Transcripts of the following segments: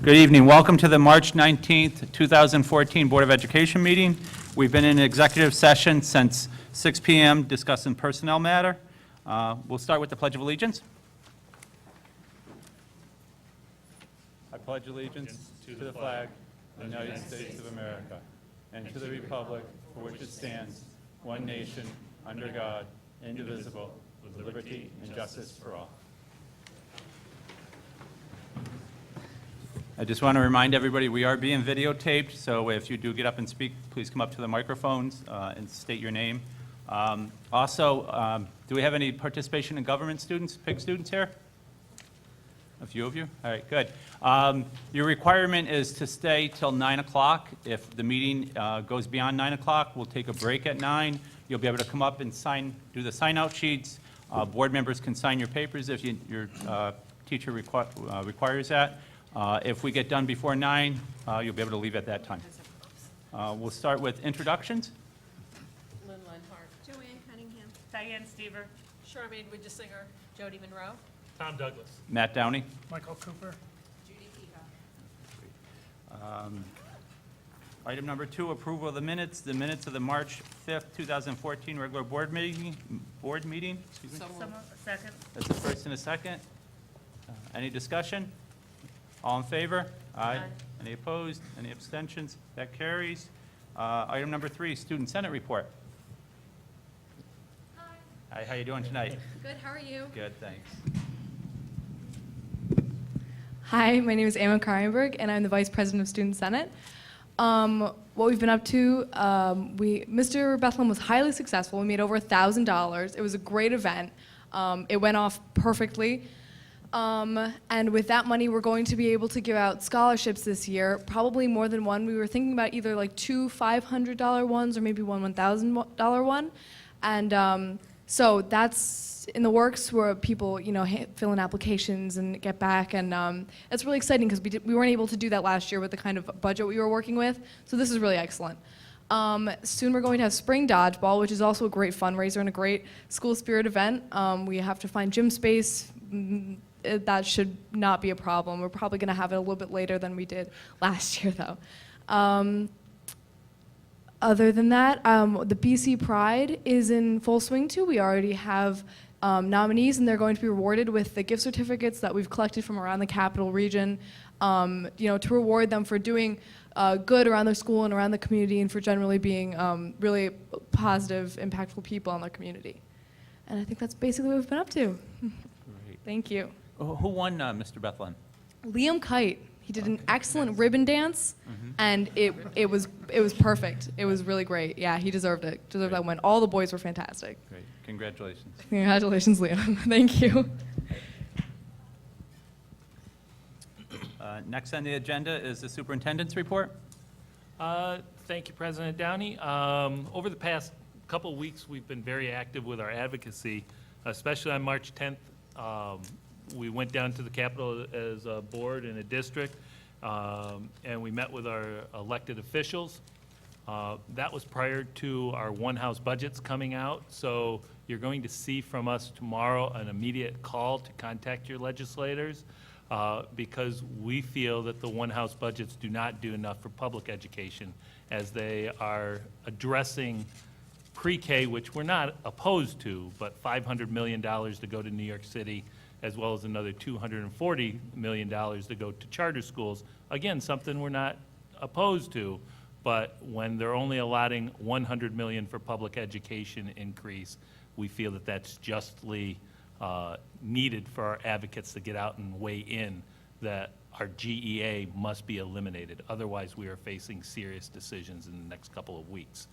Good evening. Welcome to the March 19th, 2014 Board of Education meeting. We've been in executive session since 6 p.m. discussing personnel matter. We'll start with the Pledge of Allegiance. I pledge allegiance to the flag of the United States of America and to the republic for which it stands, one nation, under God, indivisible, with liberty and justice for all. I just want to remind everybody, we are being videotaped, so if you do get up and speak, please come up to the microphones and state your name. Also, do we have any participation in government students, PIG students here? A few of you? All right, good. Your requirement is to stay till 9 o'clock. If the meeting goes beyond 9 o'clock, we'll take a break at 9. You'll be able to come up and do the sign-out sheets. Board members can sign your papers if your teacher requires that. If we get done before 9, you'll be able to leave at that time. We'll start with introductions. Lynn Lenhart. Joanne Cunningham. Diane Stever. Charmaine Widgesinger. Jody Monroe. Tom Douglas. Matt Downey. Michael Cooper. Judy Kehoe. Item number 2, approval of the minutes. The minutes of the March 5th, 2014 regular board meeting. Excuse me. So moved. Someone, a second. That's a first and a second. Any discussion? All in favor? Aye. Any opposed? Any abstentions? That carries. Item number 3, Student Senate report. Hi. Hi, how you doing tonight? Good, how are you? Good, thanks. Hi, my name is Emma Karienberg, and I'm the Vice President of Student Senate. What we've been up to, Mr. Bethlehem was highly successful. We made over $1,000. It was a great event. It went off perfectly. And with that money, we're going to be able to give out scholarships this year, probably more than one. We were thinking about either like 2 $500 ones or maybe one $1,000 one. And so that's in the works where people, fill in applications and get back. And it's really exciting because we weren't able to do that last year with the kind of budget we were working with. So this is really excellent. Soon we're going to have spring dodgeball, which is also a great fundraiser and a great school spirit event. We have to find gym space. That should not be a problem. We're probably going to have it a little bit later than we did last year, though. Other than that, the BC Pride is in full swing, too. We already have nominees, and they're going to be rewarded with the gift certificates that we've collected from around the capital region, to reward them for doing good around their school and around the community and for generally being really positive, impactful people in their community. And I think that's basically what we've been up to. Great. Thank you. Who won, Mr. Bethlehem? Liam Kite. He did an excellent ribbon dance, and it was perfect. It was really great. Yeah, he deserved it. Deserved that win. All the boys were fantastic. Great. Congratulations. Congratulations, Liam. Thank you. Next on the agenda is the superintendent's report. Thank you, President Downey. Over the past couple of weeks, we've been very active with our advocacy, especially on March 10th. We went down to the Capitol as a board in a district, and we met with our elected officials. That was prior to our one-house budgets coming out, so you're going to see from us tomorrow an immediate call to contact your legislators because we feel that the one-house budgets do not do enough for public education as they are addressing pre-K, which we're not opposed to, but $500 million to go to New York City, as well as another $240 million to go to charter schools. Again, something we're not opposed to, but when they're only allotting $100 million for public education increase, we feel that that's justly needed for our advocates to get out and weigh in that our GEA must be eliminated. Otherwise, we are facing serious decisions in the next couple of weeks.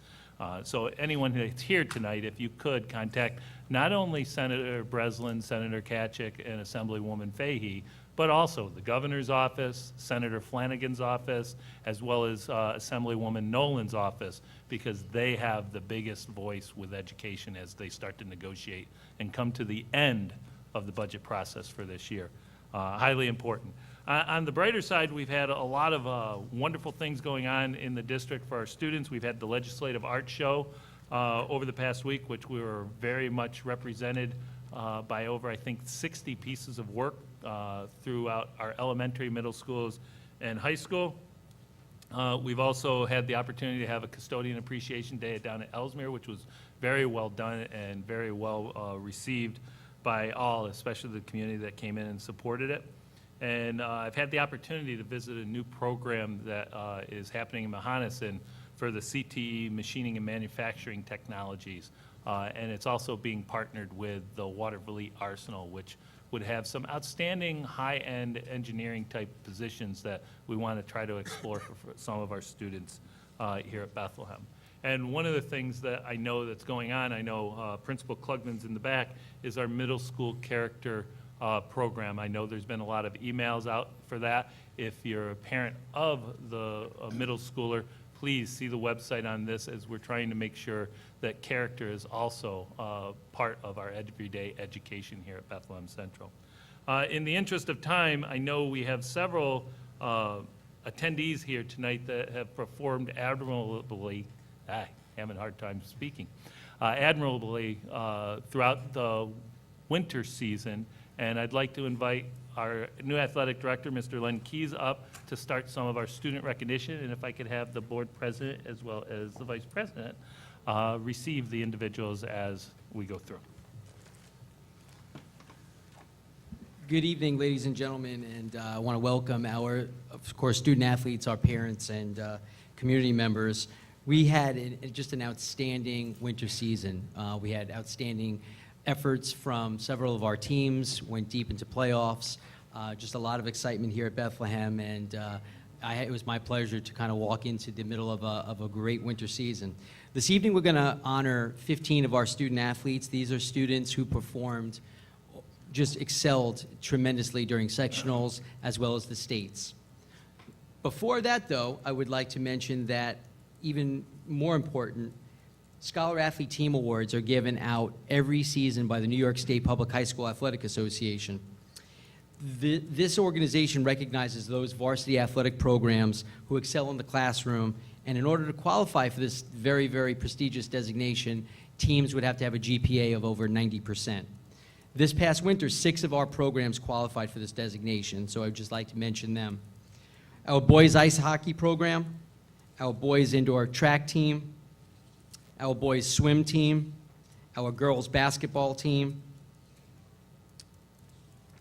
So anyone that's here tonight, if you could contact not only Senator Breslin, Senator Kachik, and Assemblywoman Fahey, but also the governor's office, Senator Flanagan's office, as well as Assemblywoman Nolan's office, because they have the biggest voice with education as they start to negotiate and come to the end of the budget process for this year. Highly important. On the brighter side, we've had a lot of wonderful things going on in the district for our students. We've had the Legislative Art Show over the past week, which we were very much represented by over, I think, 60 pieces of work throughout our elementary, middle schools, and high school. We've also had the opportunity to have a custodian appreciation day down at Ellesmere, which was very well done and very well received by all, especially the community that came in and supported it. And I've had the opportunity to visit a new program that is happening in Mohannis for the CTE machining and manufacturing technologies. And it's also being partnered with the Waterville Arsenal, which would have some outstanding high-end engineering type positions that we want to try to explore for some of our students here at Bethlehem. And one of the things that I know that's going on, I know Principal Klugman's in the back, is our middle school character program. I know there's been a lot of emails out for that. If you're a parent of the middle schooler, please see the website on this, as we're trying to make sure that character is also part of our everyday education here at Bethlehem Central. In the interest of time, I know we have several attendees here tonight that have performed admirably, having a hard time speaking, admirably throughout the winter season. And I'd like to invite our new athletic director, Mr. Len Keys, up to start some of our student recognition. And if I could have the board president as well as the vice president receive the individuals as we go through. Good evening, ladies and gentlemen, and I want to welcome our, of course, student athletes, our parents, and community members. We had just an outstanding winter season. We had outstanding efforts from several of our teams, went deep into playoffs, just a lot of excitement here at Bethlehem, and it was my pleasure to kind of walk into the middle of a great winter season. This evening we're going to honor 15 of our student athletes. These are students who performed, just excelled tremendously during sectionals as well as the states. Before that, though, I would like to mention that even more important, Scholar Athlete Team Awards are given out every season by the New York State Public High School Athletic Association. This organization recognizes those varsity athletic programs who excel in the classroom, and in order to qualify for this very, very prestigious designation, teams would have to have a GPA of over 90%. This past winter, 6 of our programs qualified for this designation, so I'd just like to mention them. Our boys ice hockey program, our boys indoor track team, our boys swim team, our girls basketball team,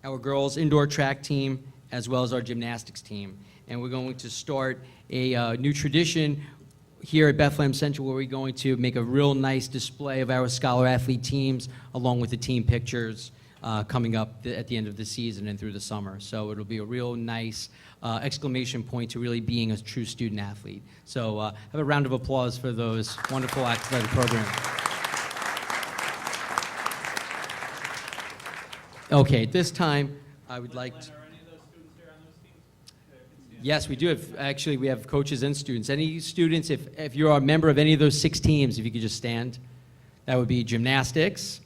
our girls indoor track team, as well as our gymnastics team. And we're going to start a new tradition here at Bethlehem Central, where we're going to make a real nice display of our Scholar Athlete teams, along with the team pictures coming up at the end of the season and through the summer. So it'll be a real nice exclamation point to really being a true student athlete. So have a round of applause for those wonderful athletic programs. Okay, at this time, I would like to... Are any of those students here on those teams? Yes, we do have, actually, we have coaches and students. Any students, if you're a member of any of those 6 teams, if you could just stand. That would be gymnastics,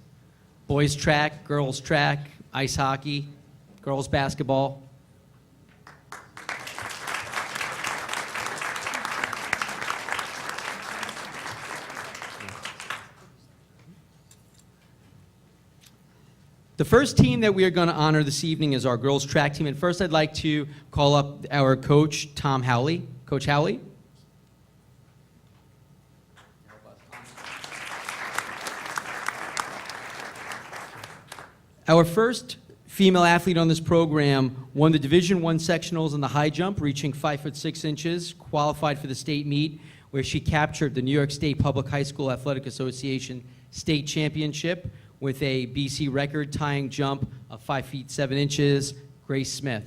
boys track, girls track, ice hockey, girls basketball. The first team that we are going to honor this evening is our girls track team. And first I'd like to call up our coach, Tom Howley. Coach Howley. Our first female athlete on this program won the Division I sectionals in the high jump, reaching 5'6", qualified for the state meet, where she captured the New York State Public High School Athletic Association state championship with a BC record tying jump of 5'7", Grace Smith.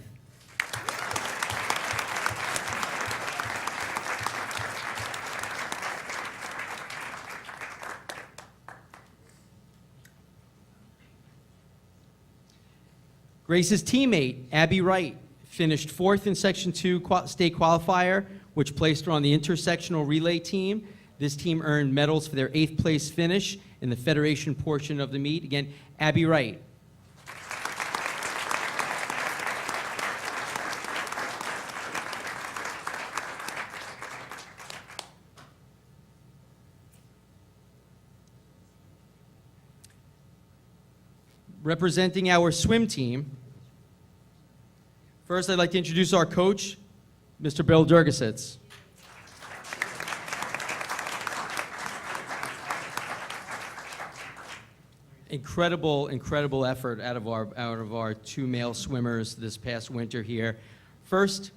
Grace's teammate, Abby Wright, finished 4th in Section 2 state qualifier, which placed her on the intersectional relay team. This team earned medals for their 8th place finish in the federation portion of the meet. Again, Abby Wright. Representing our swim team, first I'd like to introduce our coach, Mr. Bill Durgasitz. Incredible effort out of our two male swimmers this past winter here. First,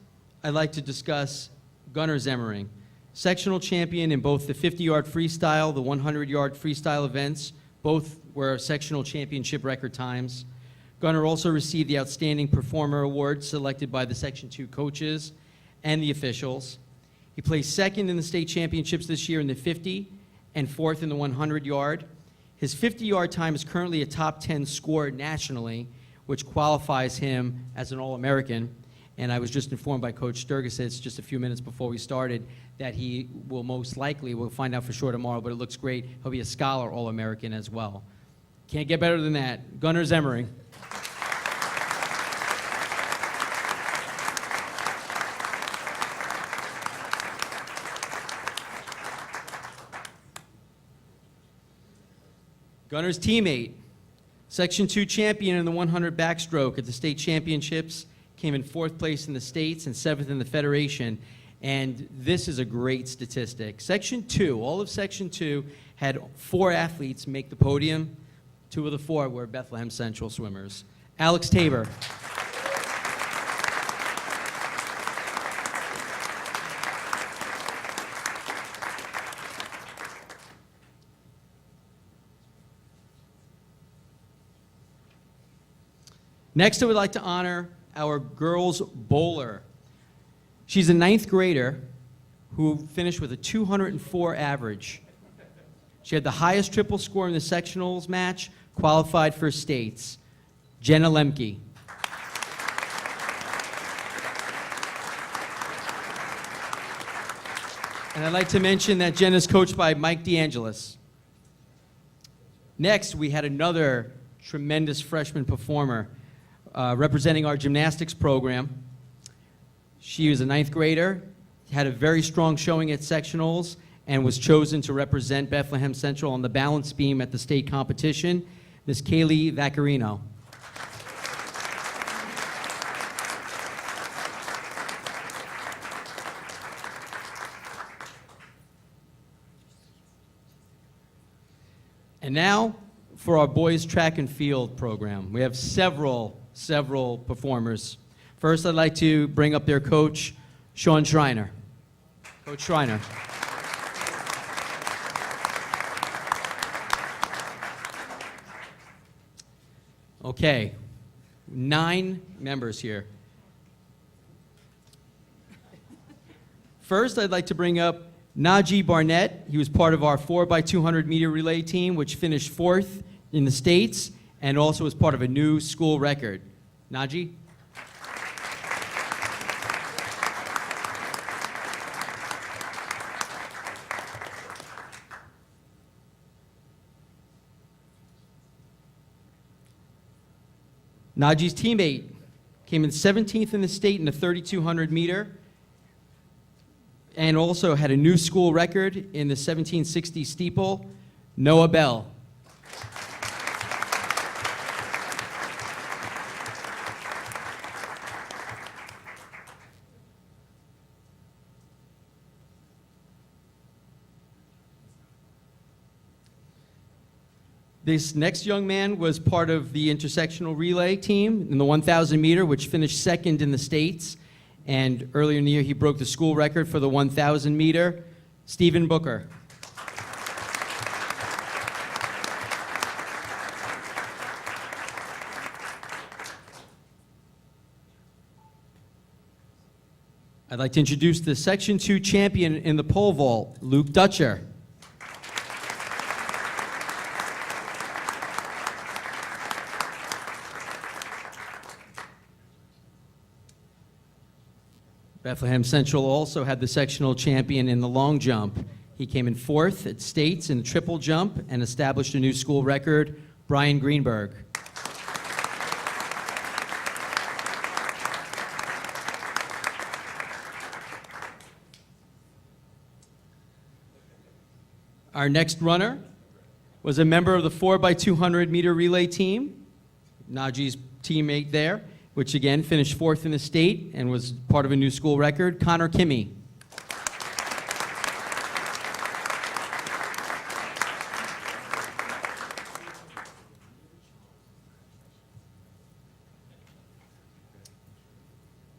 I'd like to discuss Gunnar Zemmering, sectional champion in both the 50-yard freestyle, the 100-yard freestyle events. Both were sectional championship record times. Gunnar also received the Outstanding Performer Award selected by the Section 2 coaches and the officials. He placed second in the state championships this year in the 50 and fourth in the 100-yard. His 50-yard time is currently a top 10 score nationally, which qualifies him as an All-American. And I was just informed by Coach Sturgisitz just a few minutes before we started that he will most likely, we'll find out for sure tomorrow, but it looks great, he'll be a Scholar All-American as well. Can't get better than that. Gunnar Zemmering. Gunnar's teammate, Section 2 champion in the 100 backstroke at the state championships, came in 4th place in the states and 7th in the federation. And this is a great statistic. Section 2, all of Section 2 had 4 athletes make the podium. 2 of the 4 were Bethlehem Central swimmers. Alex Tabor. Next, I would like to honor our girls bowler. She's a 9th grader who finished with a 204 average. She had the highest triple score in the sectionals match, qualified for states. Jenna Lemke. And I'd like to mention that Jenna's coached by Mike DeAngelis. Next, we had another tremendous freshman performer representing our gymnastics program. She was a 9th grader, had a very strong showing at sectionals, and was chosen to represent Bethlehem Central on the balance beam at the state competition. Miss Kaylee Vaccarino. And now for our boys track and field program. We have several performers. First, I'd like to bring up their coach, Sean Schreiner. Coach Schreiner. Okay, 9 members here. First, I'd like to bring up Najee Barnett. He was part of our 4x200 meter relay team, which finished 4th in the States and also was part of a new school record. Najee? Najee's teammate came in 17th in the state in the 3,200 meter and also had a new school record in the 1760 steeple, Noah Bell. This next young man was part of the intersectional relay team in the 1,000 meter, which finished 2nd in the States. And earlier in the year, he broke the school record for the 1,000 meter. Stephen Booker. I'd like to introduce the Section 2 champion in the pole vault, Luke Dutcher. Bethlehem Central also had the sectional champion in the long jump. He came in 4th at states in the triple jump and established a new school record, Brian Greenberg. Our next runner was a member of the 4x200 meter relay team, Najee's teammate there, which again finished fourth in the state and was part of a new school record, Connor Kimmy.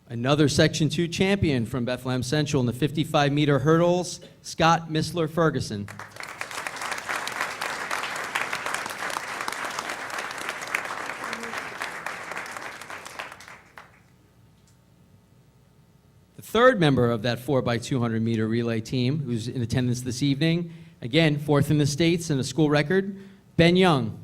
Another Section 2 champion from Bethlehem Central in the 55-meter hurdles, Scott Missler Ferguson. The third member of that 4x200 meter relay team who's in attendance this evening, again, fourth in the States and a school record, Ben Young.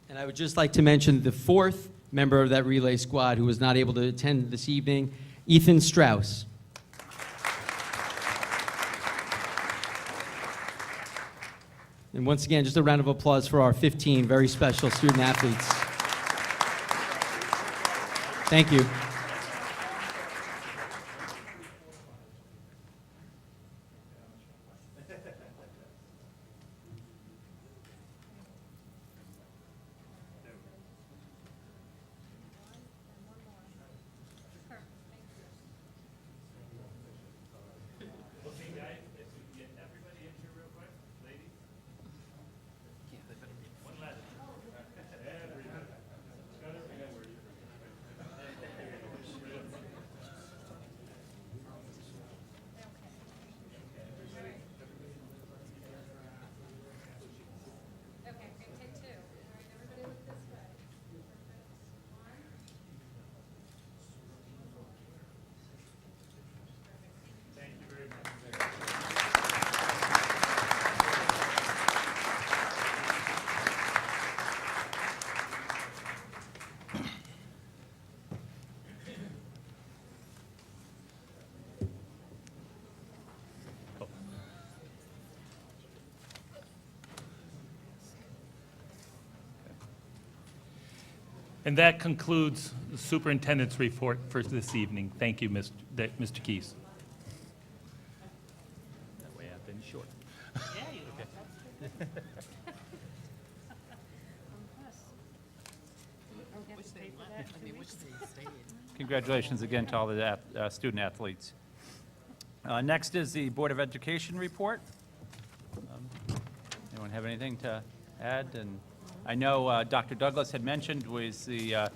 And I would just like to mention the fourth member of that relay squad who was not able to attend this evening, Ethan Strauss. And once again, just a round of applause for our 15 very special student athletes. Thank you. Okay, take two. All right, everybody look this way. One. And that concludes the superintendent's report for this evening. Thank you, Mr. Keys. That way I've been short. Congratulations again to all the student athletes. Next is the Board of Education report. Anyone have anything to add? And I know Dr. Douglas had mentioned was the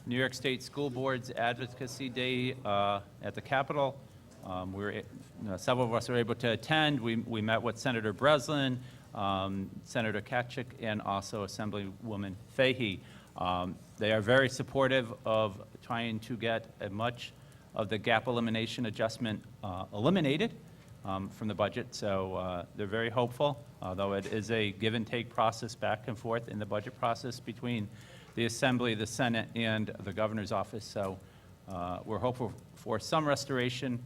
New York State School Board's Advocacy Day at the Capitol. Several of us were able to attend. We met with Senator Breslin, Senator Kachik, and also Assemblywoman Fahey. They are very supportive of trying to get as much of the gap elimination adjustment eliminated from the budget, so they're very hopeful, though it is a give and take process back and forth in the budget process between the Assembly, the Senate, and the Governor's office. So we're hopeful for some restoration.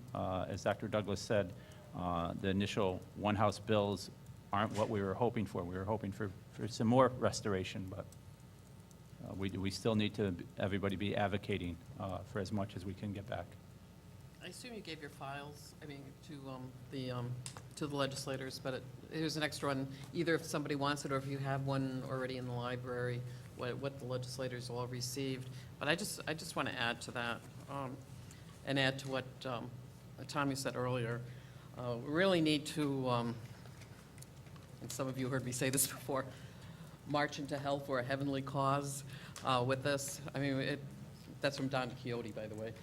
As Dr. Douglas said, the initial one-house bills aren't what we were hoping for. We were hoping for some more restoration, but we still need to, everybody be advocating for as much as we can get back. I assume you gave your files, to the legislators, but here's an extra one, either if somebody wants it or if you have one already in the library, what the legislators all received. But I just want to add to that, and add to what Tommy said earlier. We really need to, and some of you heard me say this before, march into hell for a heavenly cause with this. I mean, that's from Don Quixote, by the way.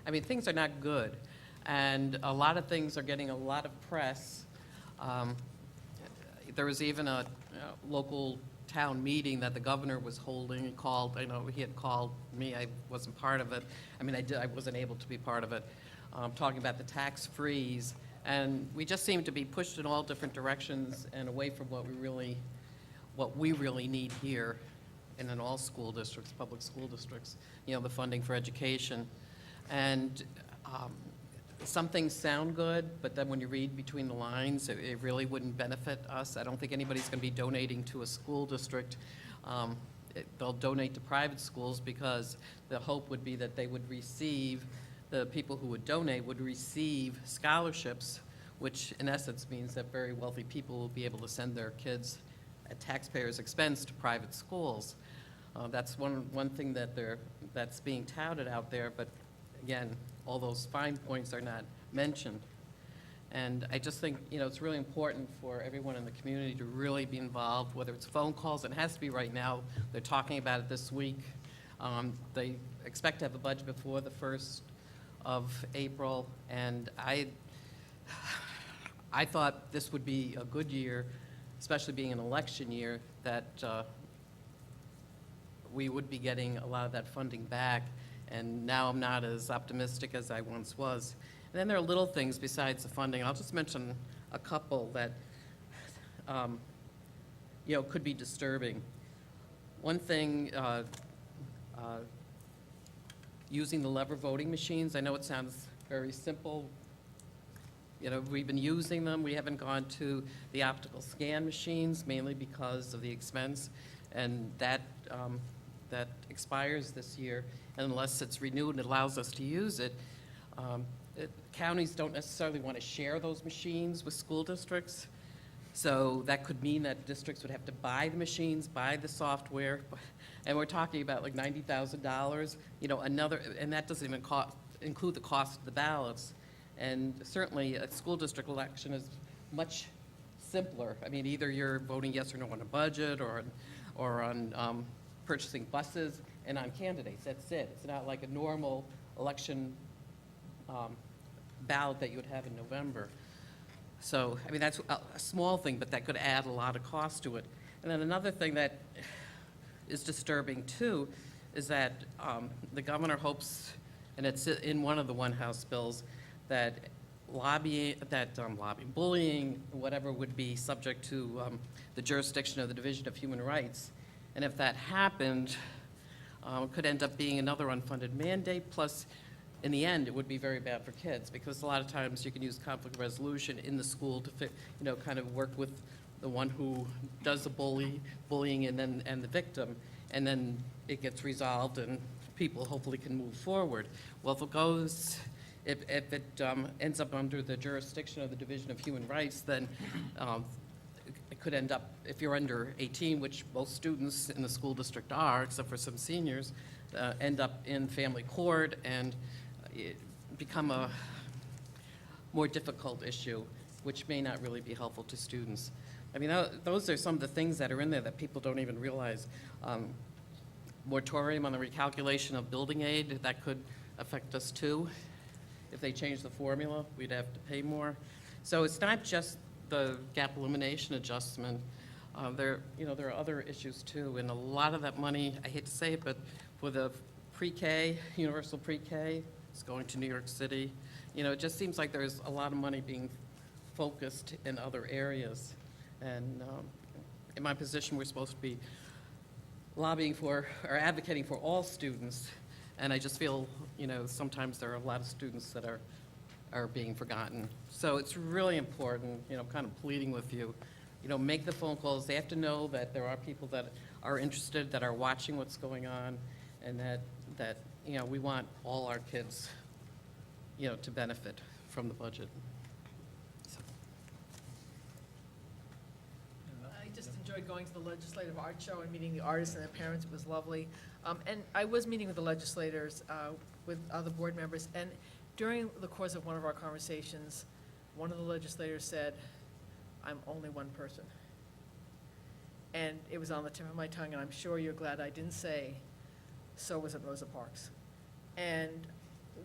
I mean, things are not good, and a lot of things are getting a lot of press. There was even a local town meeting that the governor was holding. I know he had called me. I wasn't part of it. I mean, I wasn't able to be part of it. Talking about the tax freeze, and we just seem to be pushed in all different directions and away from what we really need here, and in all school districts, public school districts. The funding for education. And some things sound good, but then when you read between the lines, it really wouldn't benefit us. I don't think anybody's going to be donating to a school district. They'll donate to private schools because the hope would be that they would receive the people who would donate would receive scholarships, which in essence means that very wealthy people will be able to send their kids at taxpayers' expense to private schools. That's one thing that's being touted out there, but again, all those fine points are not mentioned. And I just think, it's really important for everyone in the community to really be involved, whether it's phone calls, it has to be right now. They're talking about it this week. They expect to have a budget before the 1st of April, and I thought this would be a good year, especially being an election year, that we would be getting a lot of that funding back, and now I'm not as optimistic as I once was. And then there are little things besides the funding. I'll just mention a couple that, could be disturbing. One thing, using the lever voting machines. I know it sounds very simple. We've been using them. We haven't gone to the optical scan machines, mainly because of the expense, and that expires this year. And unless it's renewed and allows us to use it, counties don't necessarily want to share those machines with school districts. So that could mean that districts would have to buy the machines, buy the software, and we're talking about like $90,000, and that doesn't even include the cost of the ballots. And certainly, a school district election is much simpler. I mean, either you're voting yes or no on a budget, or on purchasing buses, and on candidates. That's it. It's not like a normal election ballot that you would have in November. So, I mean, that's a small thing, but that could add a lot of cost to it. And then another thing that is disturbing, too, is that the governor hopes, and it's in one of the One House bills, that bullying, whatever, would be subject to the jurisdiction of the Division of Human Rights. And if that happened, it could end up being another unfunded mandate, plus in the end, it would be very bad for kids, because a lot of times you can use conflict resolution in the school to kind of work with the one who does the bullying and the victim, and then it gets resolved and people hopefully can move forward. Well, if it ends up under the jurisdiction of the Division of Human Rights, then it could end up, if you're under 18, which most students in the school district are, except for some seniors, end up in family court and it become a more difficult issue, which may not really be helpful to students. I mean, those are some of the things that are in there that people don't even realize. Moratorium on the recalculation of building aid, that could affect us too. If they change the formula, we'd have to pay more. So it's not just the gap elimination adjustment. There are other issues too, and a lot of that money, I hate to say it, but for the pre-K, universal pre-K, it's going to New York City. It just seems like there's a lot of money being focused in other areas. And in my position, we're supposed to be lobbying for, or advocating for all students. And I just feel, sometimes there are a lot of students that are being forgotten. So it's really important, kind of pleading with you, make the phone calls. They have to know that there are people that are interested, that are watching what's going on, and that we want all our kids, to benefit from the budget. So. I just enjoyed going to the legislative art show and meeting the artists and their parents. It was lovely. And I was meeting with the legislators, with other board members, and during the course of one of our conversations, one of the legislators said, "I'm only one person." And it was on the tip of my tongue, and I'm sure you're glad I didn't say, "So was it Rosa Parks." And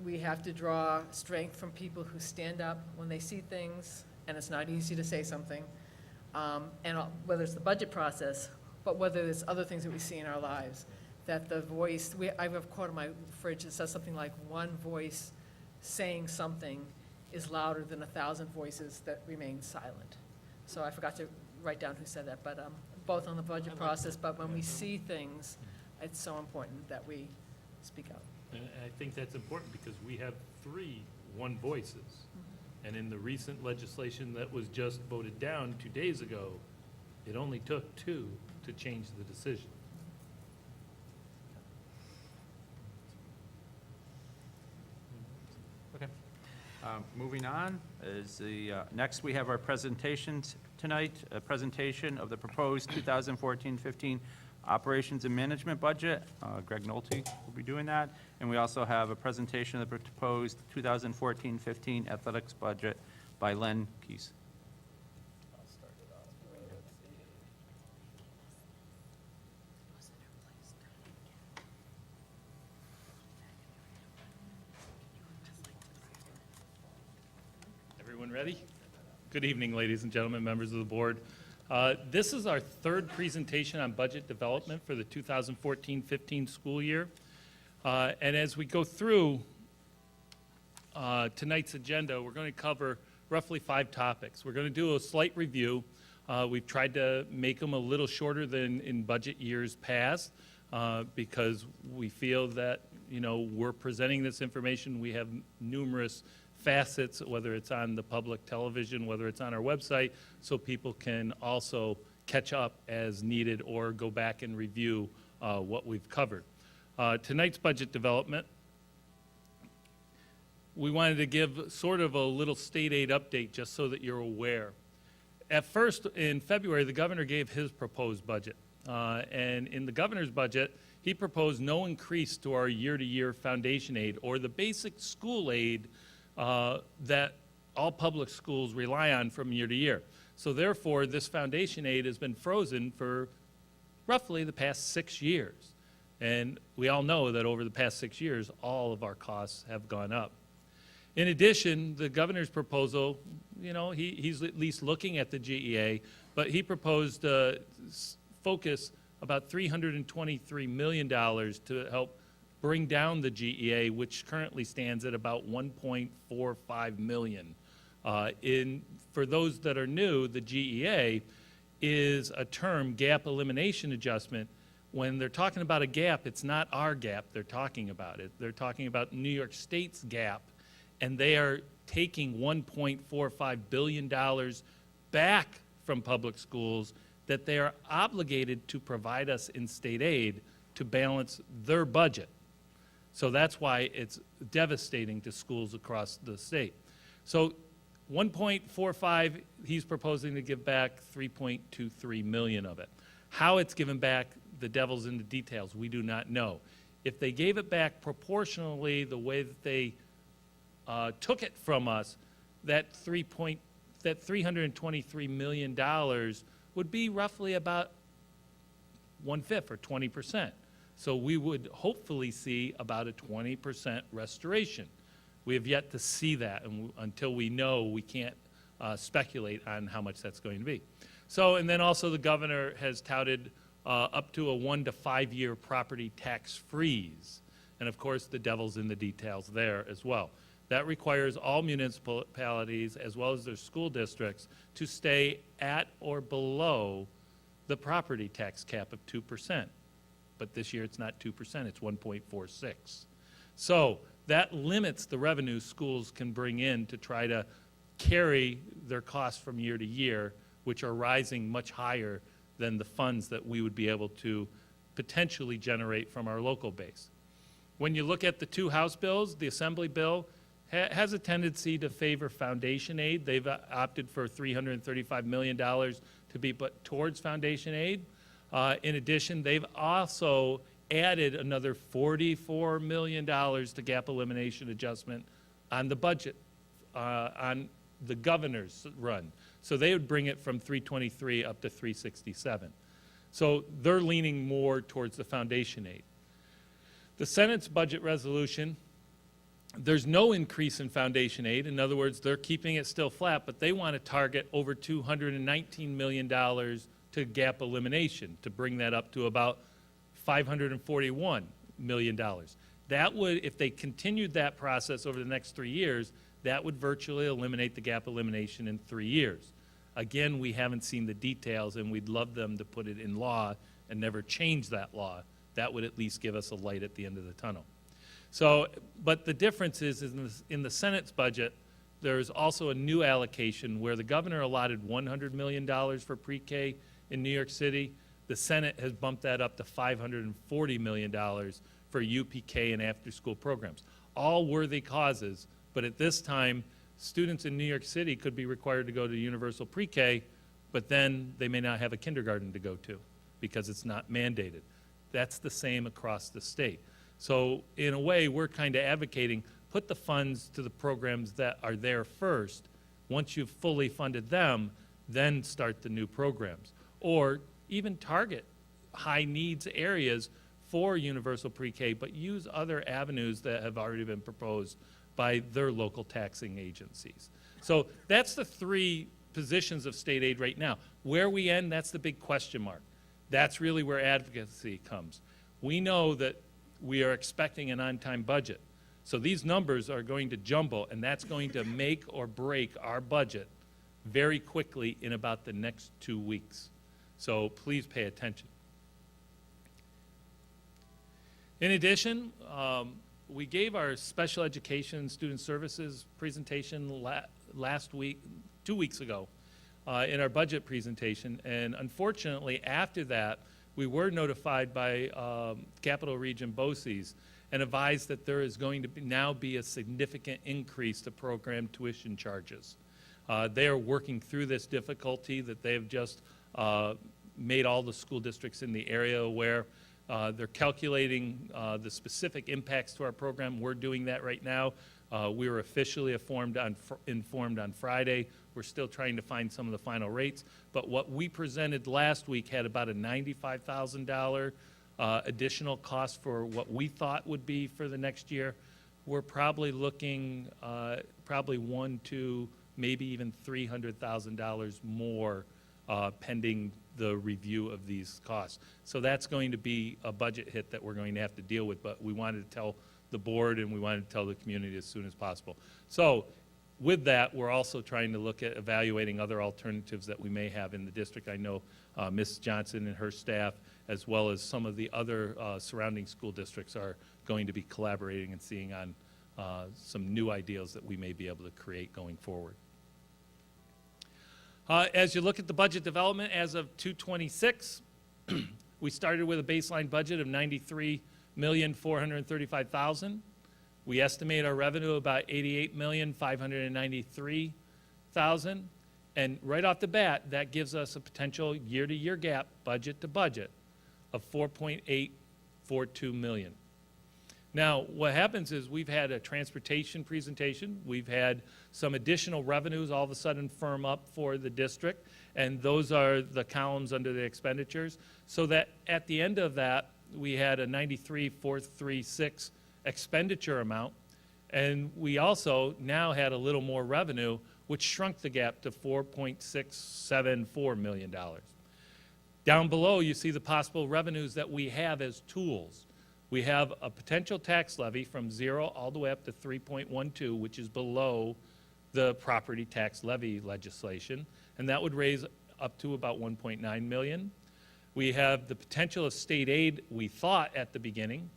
we have to draw strength from people who stand up when they see things, and it's not easy to say something, and whether it's the budget process, but whether it's other things that we see in our lives, that the voice, I have a quote on my fridge that says something like, "One voice saying something is louder than 1,000 voices that remain silent." So I forgot to write down who said that, but both on the budget process, but when we see things, it's so important that we speak out. And I think that's important because we have 3 one voices. And in the recent legislation that was just voted down 2 days ago, it only took 2 to change the decision. Moving on is next we have our presentations tonight, a presentation of the proposed 2014-15 Operations and Management Budget. Greg Nolte will be doing that. And we also have a presentation of the proposed 2014-15 Athletics Budget by Len Keese. Everyone ready? Good evening, ladies and gentlemen, members of the board. This is our third presentation on budget development for the 2014-15 school year. And as we go through tonight's agenda, we're going to cover roughly 5 topics. We're going to do a slight review. We've tried to make them a little shorter than in budget years past because we feel that, you know, we're presenting this information. We have numerous facets, whether it's on the public television, whether it's on our website, so people can also catch up as needed or go back and review what we've covered. Tonight's budget development, we wanted to give sort of a little state aid update just so that you're aware. At first, in February, the governor gave his proposed budget. And in the governor's budget, he proposed no increase to our year-to-year foundation aid or the basic school aid that all public schools rely on from year to year. So therefore, this foundation aid has been frozen for roughly the past 6 years. And we all know that over the past 6 years, all of our costs have gone up. In addition, the governor's proposal, you know, he's at least looking at the GEA, but he proposed focus about $323 million to help bring down the GEA, which currently stands at about $1.45 million. For those that are new, the GEA is a term, gap elimination adjustment. When they're talking about a gap, it's not our gap they're talking about. They're talking about New York State's gap, and they are taking $1.45 billion back from public schools that they are obligated to provide us in state aid to balance their budget. So that's why it's devastating to schools across the state. So 1.45, he's proposing to give back 3.23 million of it. How it's given back, the devil's in the details. We do not know. If they gave it back proportionally the way that they took it from us, that $323 million would be roughly about 1/5 or 20%. So we would hopefully see about a 20% restoration. We have yet to see that, and until we know, we can't speculate on how much that's going to be. So, and then also the governor has touted up to a 1 to 5 year property tax freeze. And of course, the devil's in the details there as well. That requires all municipalities, as well as their school districts, to stay at or below the property tax cap of 2%. But this year it's not 2%, it's 1.46. So that limits the revenue schools can bring in to try to carry their costs from year to year, which are rising much higher than the funds that we would be able to potentially generate from our local base. When you look at the 2 House bills, the Assembly bill has a tendency to favor foundation aid. They've opted for $335 million to be put towards foundation aid. In addition, they've also added another $44 million to gap elimination adjustment on the budget, on the governor's run. So they would bring it from 323 up to 367. So they're leaning more towards the foundation aid. The Senate's budget resolution, there's no increase in foundation aid. In other words, they're keeping it still flat, but they want to target over $219 million to gap elimination to bring that up to about $541 million. That would, if they continued that process over the next 3 years, that would virtually eliminate the gap elimination in 3 years. Again, we haven't seen the details, and we'd love them to put it in law and never change that law. That would at least give us a light at the end of the tunnel. So, but the difference is in the Senate's budget, there's also a new allocation where the governor allotted $100 million for pre-K in New York City. The Senate has bumped that up to $540 million for UPK and after-school programs. All worthy causes, But at this time, students in New York City could be required to go to universal pre-K, but then they may not have a kindergarten to go to because it's not mandated. That's the same across the state. So in a way, we're kind of advocating, put the funds to the programs that are there first. Once you've fully funded them, then start the new programs. Or even target high needs areas for universal pre-K, but use other avenues that have already been proposed by their local taxing agencies. So that's the three positions of state aid right now. Where we end, that's the big question mark. That's really where advocacy comes. We know that we are expecting an on-time budget. So these numbers are going to jumble, and that's going to make or break our budget very quickly in about the next 2 weeks. So please pay attention. In addition, we gave our special education student services presentation last week, 2 weeks ago, in our budget presentation. And unfortunately, after that, we were notified by Capital Region BOCES and advised that there is going to now be a significant increase to program tuition charges. They are working through this difficulty that they have just made all the school districts in the area aware. They're calculating the specific impacts to our program. We're doing that right now. We were officially informed on Friday. We're still trying to find some of the final rates. But what we presented last week had about a $95,000 additional cost for what we thought would be for the next year. We're probably looking probably $100,000 to maybe even $300,000 more pending the review of these costs. So that's going to be a budget hit that we're going to have to deal with, but we wanted to tell the board and we wanted to tell the community as soon as possible. So with that, we're also trying to look at evaluating other alternatives that we may have in the district. I know Ms. Johnson and her staff, as well as some of the other surrounding school districts, are going to be collaborating and seeing on some new ideas that we may be able to create going forward. As you look at the budget development as of 2/26, we started with a baseline budget of $93,435,000. We estimate our revenue about $88,593,000. And right off the bat, that gives us a potential year-to-year gap, budget to budget, of $4.842 million. Now, what happens is we've had a transportation presentation. We've had some additional revenues all of a sudden firm up for the district, and those are the columns under the expenditures. So that at the end of that, we had a $93,436 expenditure amount, and we also now had a little more revenue, which shrunk the gap to $4.674 million. Down below, you see the possible revenues that we have as tools. We have a potential tax levy from 0 all the way up to 3.12, which is below the property tax levy legislation, and that would raise up to about 1.9 million. We have the potential of state aid, we thought at the beginning,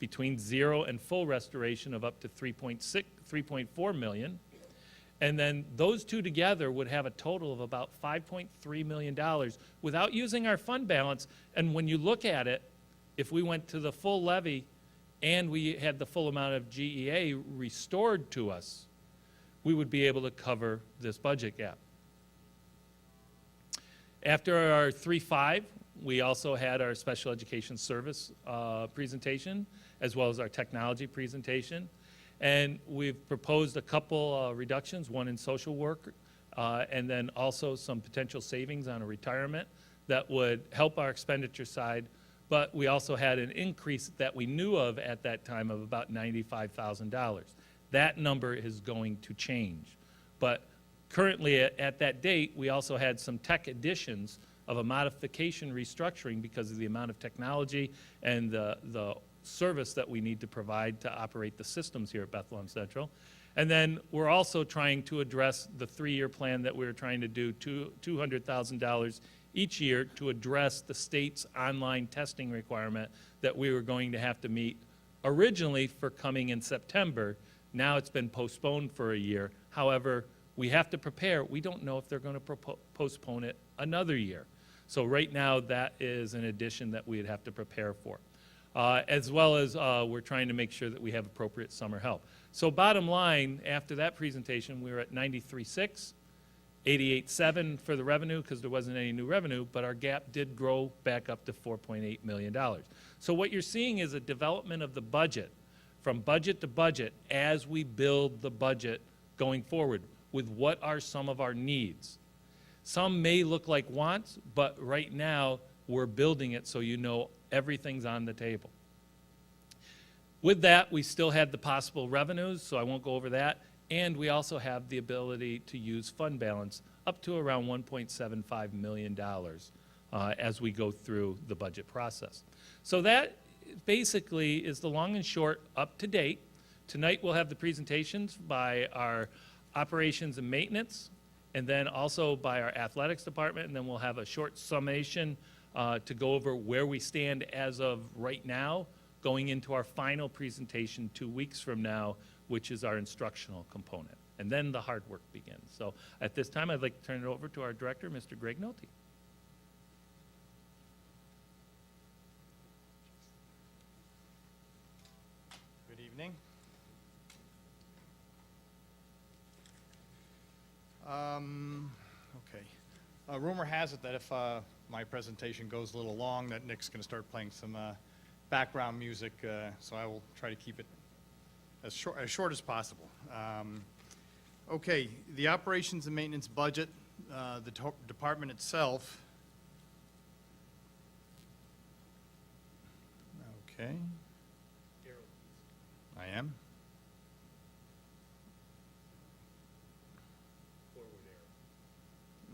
between 0 and full restoration of up to 3.4 million. And then those two together would have a total of about $5.3 million without using our fund balance. And when you look at it, if we went to the full levy and we had the full amount of GEA restored to us, we would be able to cover this budget gap. After our 3.5, we also had our special education service presentation, as well as our technology presentation. And we've proposed a couple reductions, one in social work, and then also some potential savings on a retirement that would help our expenditure side. But we also had an increase that we knew of at that time of about $95,000. That number is going to change. But currently at that date, we also had some tech additions of a modification restructuring because of the amount of technology and the service that we need to provide to operate the systems here at Bethlehem Central. And then we're also trying to address the 3-year plan that we're trying to do, $200,000 each year to address the state's online testing requirement that we were going to have to meet originally for coming in September. Now it's been postponed for a year. However, we have to prepare. We don't know if they're going to postpone it another year. So right now, that is an addition that we'd have to prepare for. as well as we're trying to make sure that we have appropriate summer help. So bottom line, after that presentation, we were at 93.6, 88.7 for the revenue because there wasn't any new revenue, but our gap did grow back up to $4.8 million. So what you're seeing is a development of the budget from budget to budget as we build the budget going forward with what are some of our needs. Some may look like wants, but right now we're building it so you know everything's on the table. With that, we still had the possible revenues, so I won't go over that. And we also have the ability to use fund balance up to around $1.75 million as we go through the budget process. So that basically is the long and short up to date. Tonight we'll have the presentations by our operations and maintenance, and then also by our athletics department, and then we'll have a short summation to go over where we stand as of right now, going into our final presentation 2 weeks from now, which is our instructional component. And then the hard work begins. So at this time, I'd like to turn it over to our director, Mr. Greg Nolte. Good evening. Okay. Rumor has it that if my presentation goes a little long, that Nick's going to start playing some background music, so I will try to keep it as short as possible. Okay, the operations and maintenance budget, the department itself. Okay. I am.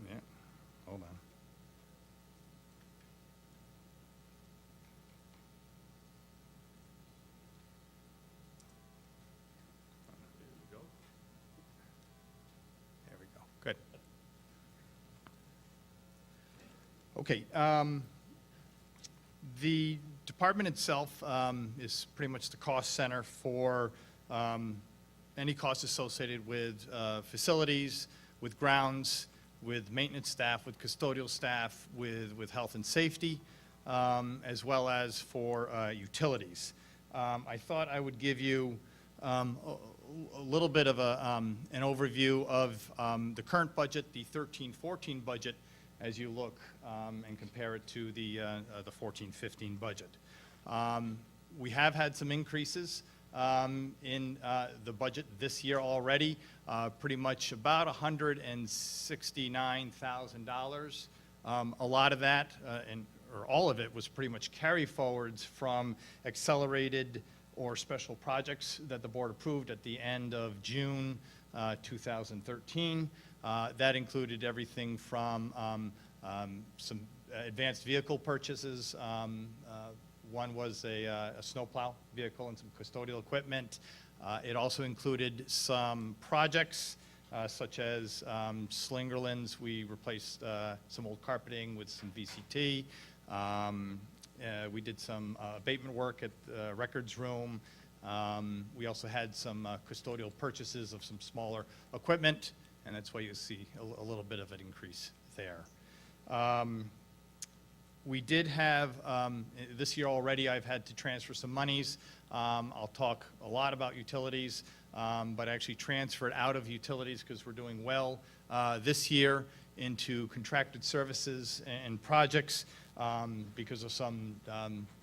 Yeah, hold on. There we go. Good. Okay. The department itself is pretty much the cost center for any costs associated with facilities, with grounds, with maintenance staff, with custodial staff, with health and safety, as well as for utilities. I thought I would give you a little bit of an overview of the current budget, the 13-14 budget, as you look and compare it to the 14-15 budget. We have had some increases in the budget this year already, pretty much about $169,000. A lot of that, or all of it, was pretty much carry forwards from accelerated or special projects that the board approved at the end of June 2013. That included everything from some advanced vehicle purchases. One was a snowplow vehicle and some custodial equipment. It also included some projects such as Slingerlands. We replaced some old carpeting with some VCT. We did some abatement work at the records room. We also had some custodial purchases of some smaller equipment, and that's why you see a little bit of an increase there. We did have, this year already, I've had to transfer some monies. I'll talk a lot about utilities, but actually transferred out of utilities because we're doing well this year into contracted services and projects because of some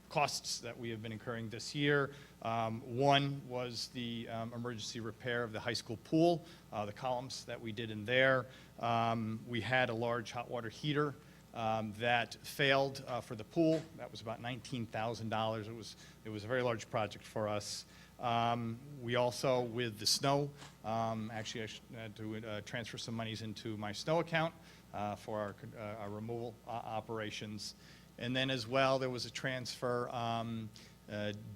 costs that we have been incurring this year. One was the emergency repair of the high school pool, the columns that we did in there. We had a large hot water heater that failed for the pool. That was about $19,000. It was a very large project for us. We also, with the snow, actually I had to transfer some monies into my snow account for our removal operations. And then as well, there was a transfer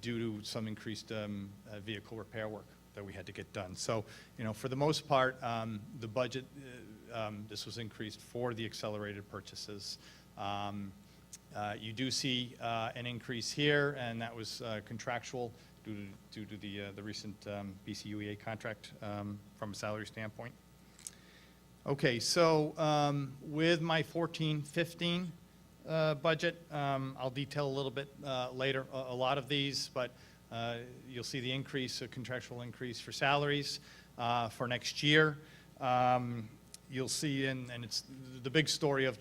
due to some increased vehicle repair work that we had to get done. So, you know, for the most part, the budget, this was increased for the accelerated purchases. You do see an increase here, and that was contractual due to the recent BCUEA contract from a salary standpoint. Okay, so with my 14-15 budget. I'll detail a little bit later a lot of these, but you'll see the increase, a contractual increase for salaries for next year. You'll see, and it's the big story of,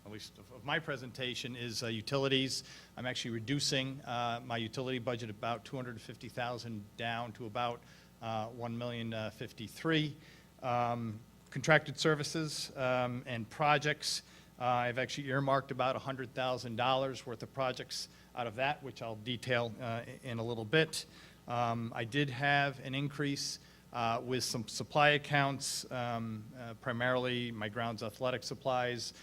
at least of my presentation, is utilities. I'm actually reducing my utility budget about $250,000 down to about $1,053,000. Contracted services and projects, I've actually earmarked about $100,000 worth of projects out of that, which I'll detail in a little bit. I did have an increase with some supply accounts, primarily my grounds athletic supplies,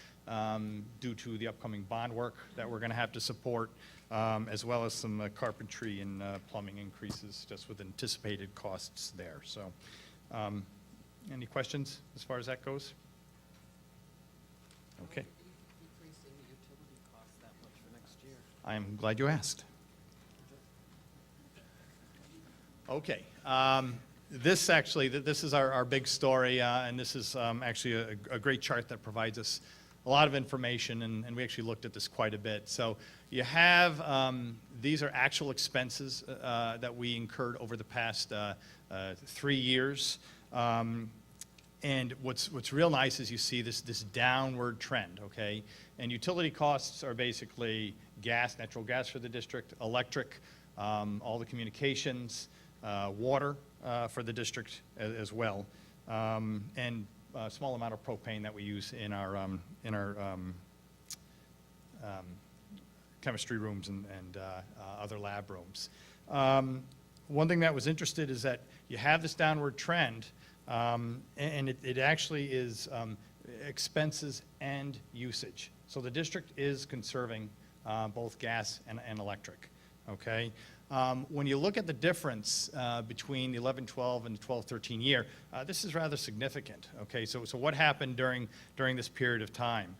due to the upcoming bond work that we're going to have to support, as well as some carpentry and plumbing increases just with anticipated costs there. So, any questions as far as that goes? Okay. Decreasing the utility costs that much for next year. I am glad you asked. Okay. This actually, this is our big story, and this is actually a great chart that provides us a lot of information, and we actually looked at this quite a bit. So you have, these are actual expenses that we incurred over the past 3 years. And what's real nice is you see this downward trend, okay? And utility costs are basically gas, natural gas for the district, electric, all the communications, water for the district as well, and a small amount of propane that we use in our chemistry rooms and other lab rooms. One thing that was interesting is that you have this downward trend, and it actually is expenses and usage. So the district is conserving both gas and electric, okay? When you look at the difference between the 11-12 and the 12-13 year, this is rather significant, okay? So what happened during this period of time?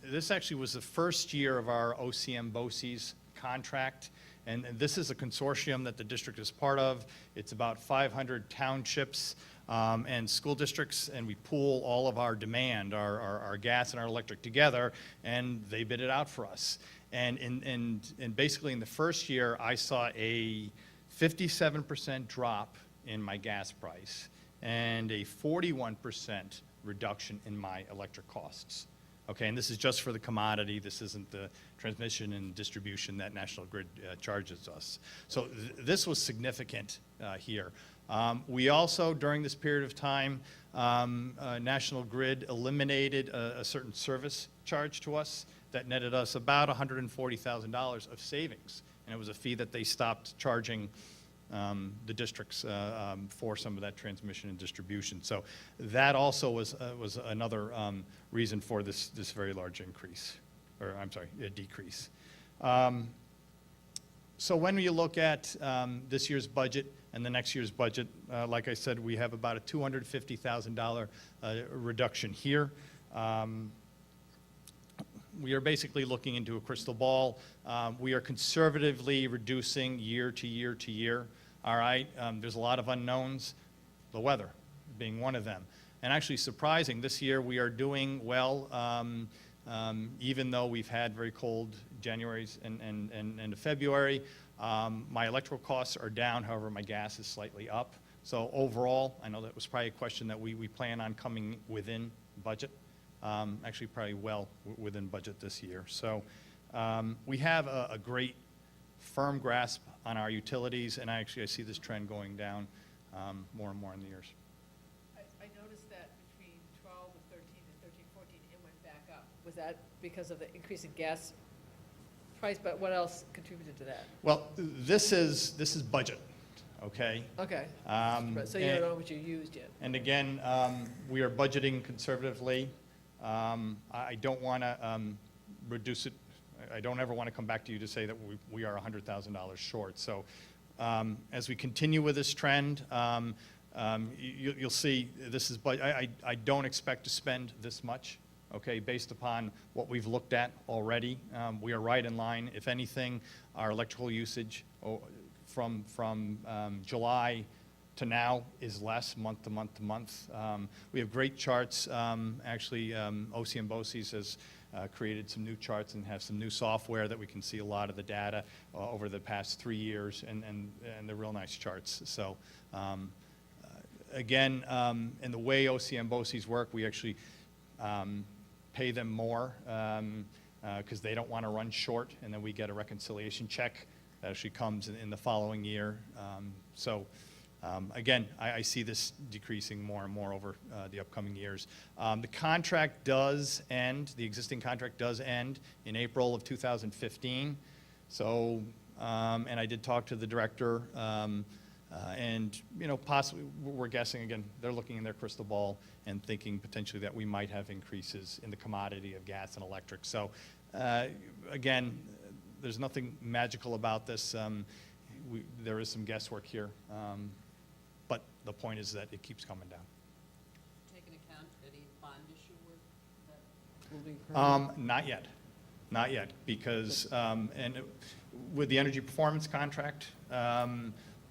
This actually was the first year of our OCM BOCES contract, and this is a consortium that the district is part of. It's about 500 townships and school districts, and we pool all of our demand, our gas and our electric together, and they bid it out for us. And basically in the first year, I saw a 57% drop in my gas price and a 41% reduction in my electric costs. Okay, and this is just for the commodity. This isn't the transmission and distribution that National Grid charges us. So this was significant here. We also, during this period of time, National Grid eliminated a certain service charge to us that netted us about $140,000 of savings. And it was a fee that they stopped charging the districts for some of that transmission and distribution. So that also was another reason for this very large increase, or I'm sorry, a decrease. So when you look at this year's budget and the next year's budget, like I said, we have about a $250,000 reduction here. We are basically looking into a crystal ball. We are conservatively reducing year to year to year. All right, there's a lot of unknowns, the weather being one of them. And actually surprising, this year we are doing well, even though we've had very cold Januaries and end of February. My electrical costs are down, however, my gas is slightly up. So overall, I know that was probably a question that we plan on coming within budget. Actually probably well within budget this year. So we have a great firm grasp on our utilities, and I see this trend going down more and more in the years. I noticed that between 12 and 13 and 13, 14, it went back up. Was that because of the increase in gas price, but what else contributed to that? Well, this is budget, okay? Okay, so you and- don't know what you used yet. And again, we are budgeting conservatively. I don't want to reduce it. I don't ever want to come back to you to say that we are $100,000 short. So as we continue with this trend, you'll see this is, I don't expect to spend this much, okay, based upon what we've looked at already. We are right in line. If anything, our electrical usage from July to now is less month to month to month. We have great charts. Actually, OCM BOCES created some new charts and have some new software that we can see a lot of the data over the past 3 years, and they're real nice charts. So again, in the way OCM BOCES work, we actually pay them more because they don't want to run short, and then we get a reconciliation check that actually comes in the following year. Again, I see this decreasing more and more over the upcoming years. The contract does end, the existing contract does end in April of 2015. So, and I did talk to the director, and, you know, possibly, we're guessing, again, they're looking in their crystal ball and thinking potentially that we might have increases in the commodity of gas and electric. So, again, there's nothing magical about this. There is some guesswork here, but the point is that it keeps coming down. Take into account any bond issue work that will be occurring? Not yet, because, with the energy performance contract,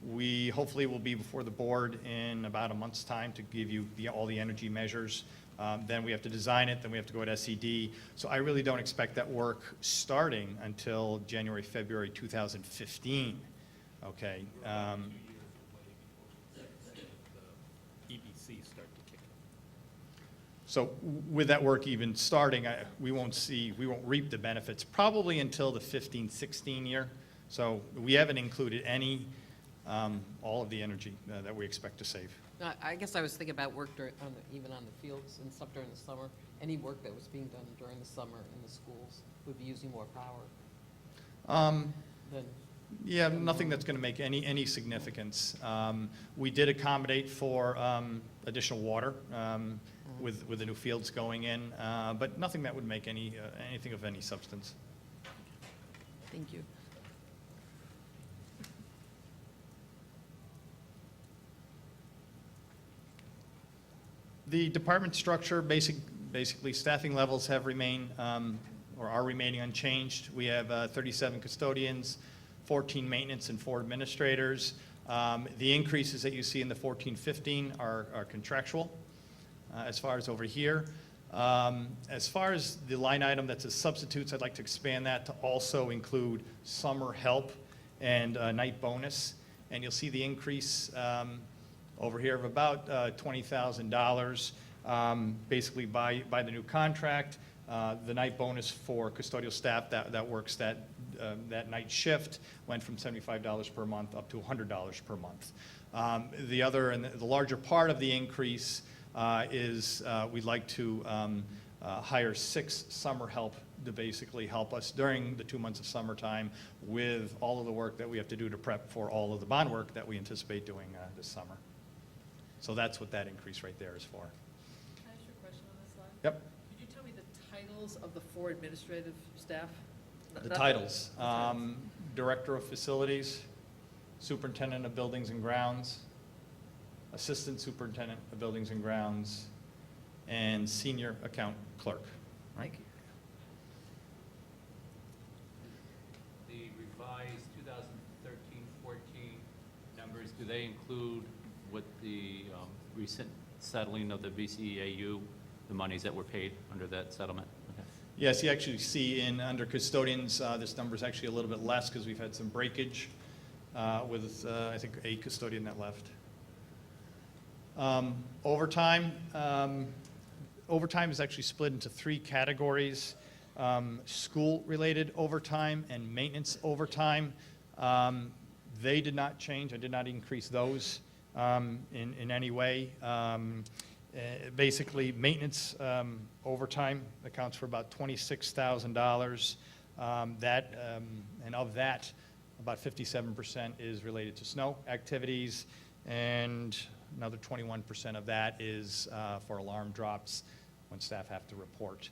we hopefully will be before the board in about a month's time to give you all the energy measures. Then we have to design it, then we have to go to SED. So I really don't expect that work starting until January, February 2015, okay? EBC start to kick in. So with that work even starting, we won't reap the benefits probably until the 15-16 year. So we haven't included all of the energy that we expect to save. No, I guess I was thinking about work even on the fields and stuff during the summer. Any work that was being done during the summer in the schools would be using more power than. Yeah, nothing that's going to make any significance. We did accommodate for additional water with the new fields going in, but nothing that would make anything of any substance. Thank you. The department structure, basically staffing levels have remained or are remaining unchanged. We have 37 custodians, 14 maintenance, and 4 administrators. The increases that you see in the 14-15 are contractual as far as over here. As far as the line item that's as substitutes, I'd like to expand that to also include summer help and night bonus. And you'll see the increase over here of about $20,000, basically by the new contract. The night bonus for custodial staff that works that night shift went from $75 per month up to $100 per month. The other and the larger part of the increase is we'd like to hire 6 summer help to basically help us during the 2 months of summertime with all of the work that we have to do to prep for all of the bond work that we anticipate doing this summer. So that's what that increase right there is for. Can I ask you a question on this slide? Yep. Could you tell me the titles of the 4 administrative staff? The titles, Director of Facilities, Superintendent of Buildings and Grounds, Assistant Superintendent of Buildings and Grounds, and Senior Account Clerk. Thank you. The revised 2013-14 numbers, do they include what the recent settling of the VCEAU, the monies that were paid under that settlement? Okay. Yes, you actually see under custodians, this number is actually a little bit less because we've had some breakage with, I think, a custodian that left. Overtime is actually split into 3 categories: school-related overtime and maintenance overtime. They did not change. I did not increase those in any way. Basically, maintenance overtime accounts for about $26,000. And of that, about 57% is related to snow activities, and another 21% of that is for alarm drops when staff have to report.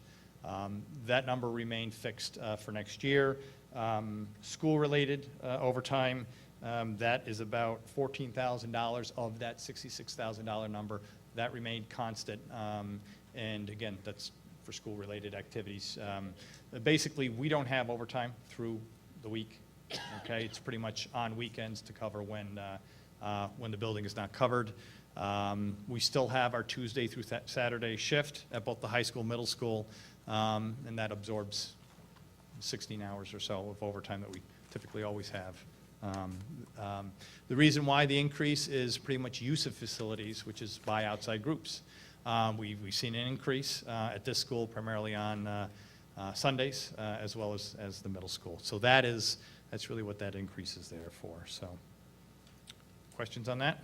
That number remained fixed for next year. School-related overtime, that is about $14,000 of that $66,000 number. That remained constant, and again, that's for school-related activities. Basically, we don't have overtime through the week, okay? It's pretty much on weekends to cover when the building is not covered. We still have our Tuesday through Saturday shift at both the high school, middle school. and that absorbs 16 hours or so of overtime that we typically always have. The reason why the increase is pretty much use of facilities, which is by outside groups. We've seen an increase at this school primarily on Sundays, as well as the middle school. So that's really what that increase is there for. So, questions on that?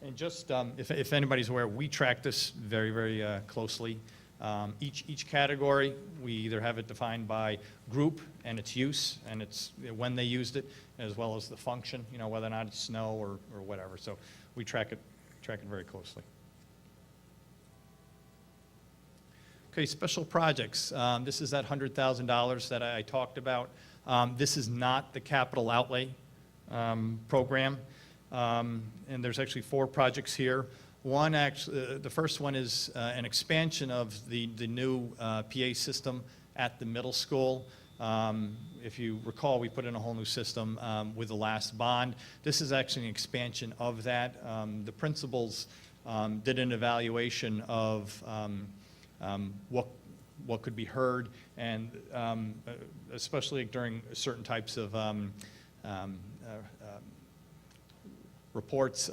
And just, if anybody's aware, we track this very, very closely. Each category, we either have it defined by group and its use, and it's when they used it, as well as the function, whether or not it's snow or whatever. So we track it very closely. Okay, special projects. This is that $100,000 that I talked about. This is not the capital outlay program. And there's actually 4 projects here. One, actually, the first one is an expansion of the new PA system at the middle school. If you recall, we put in a whole new system with the last bond. This is actually an expansion of that. The principals did an evaluation of what could be heard, and especially during certain types of reports,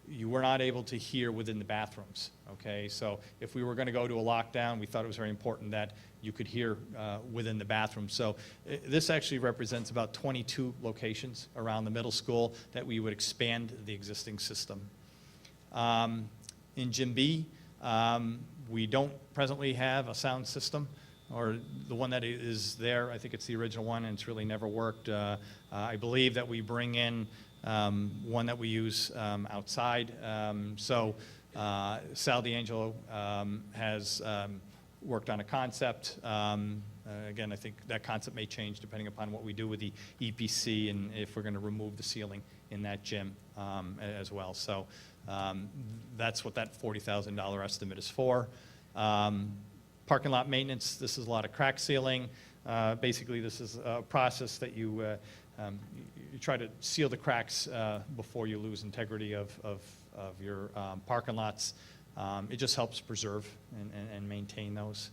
you were not able to hear within the bathrooms, okay? So if we were going to go to a lockdown, we thought it was very important that you could hear within the bathroom. So this actually represents about 22 locations around the middle school that we would expand the existing system. In Gym B, we don't presently have a sound system, or the one that is there, I think it's the original one, and it's really never worked. I believe that we bring in one that we use outside. So Sal D'Angelo has worked on a concept. Again, I think that concept may change depending upon what we do with the EPC and if we're going to remove the ceiling in that gym as well. So that's what that $40,000 estimate is for. Parking lot maintenance, this is a lot of crack sealing. Basically, this is a process that you try to seal the cracks before you lose integrity of your parking lots. It just helps preserve and maintain those.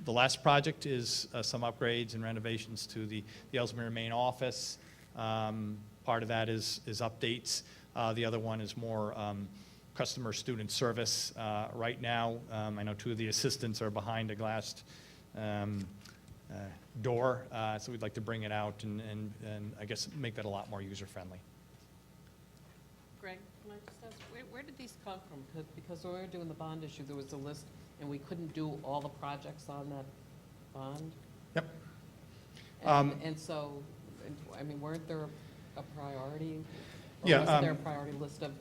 The last project is some upgrades and renovations to the Ellesmere main office. Part of that is updates. The other one is more customer student service. Right now, I know 2 of the assistants are behind a glassed door, so we'd like to bring it out and I guess make that a lot more user-friendly. Greg, can I just ask, where did these come from? Because when we were doing the bond issue, there was a list, and we couldn't do all the projects on that bond? Yep. And so, I mean, weren't there a priority? Yeah, Or wasn't there a priority list of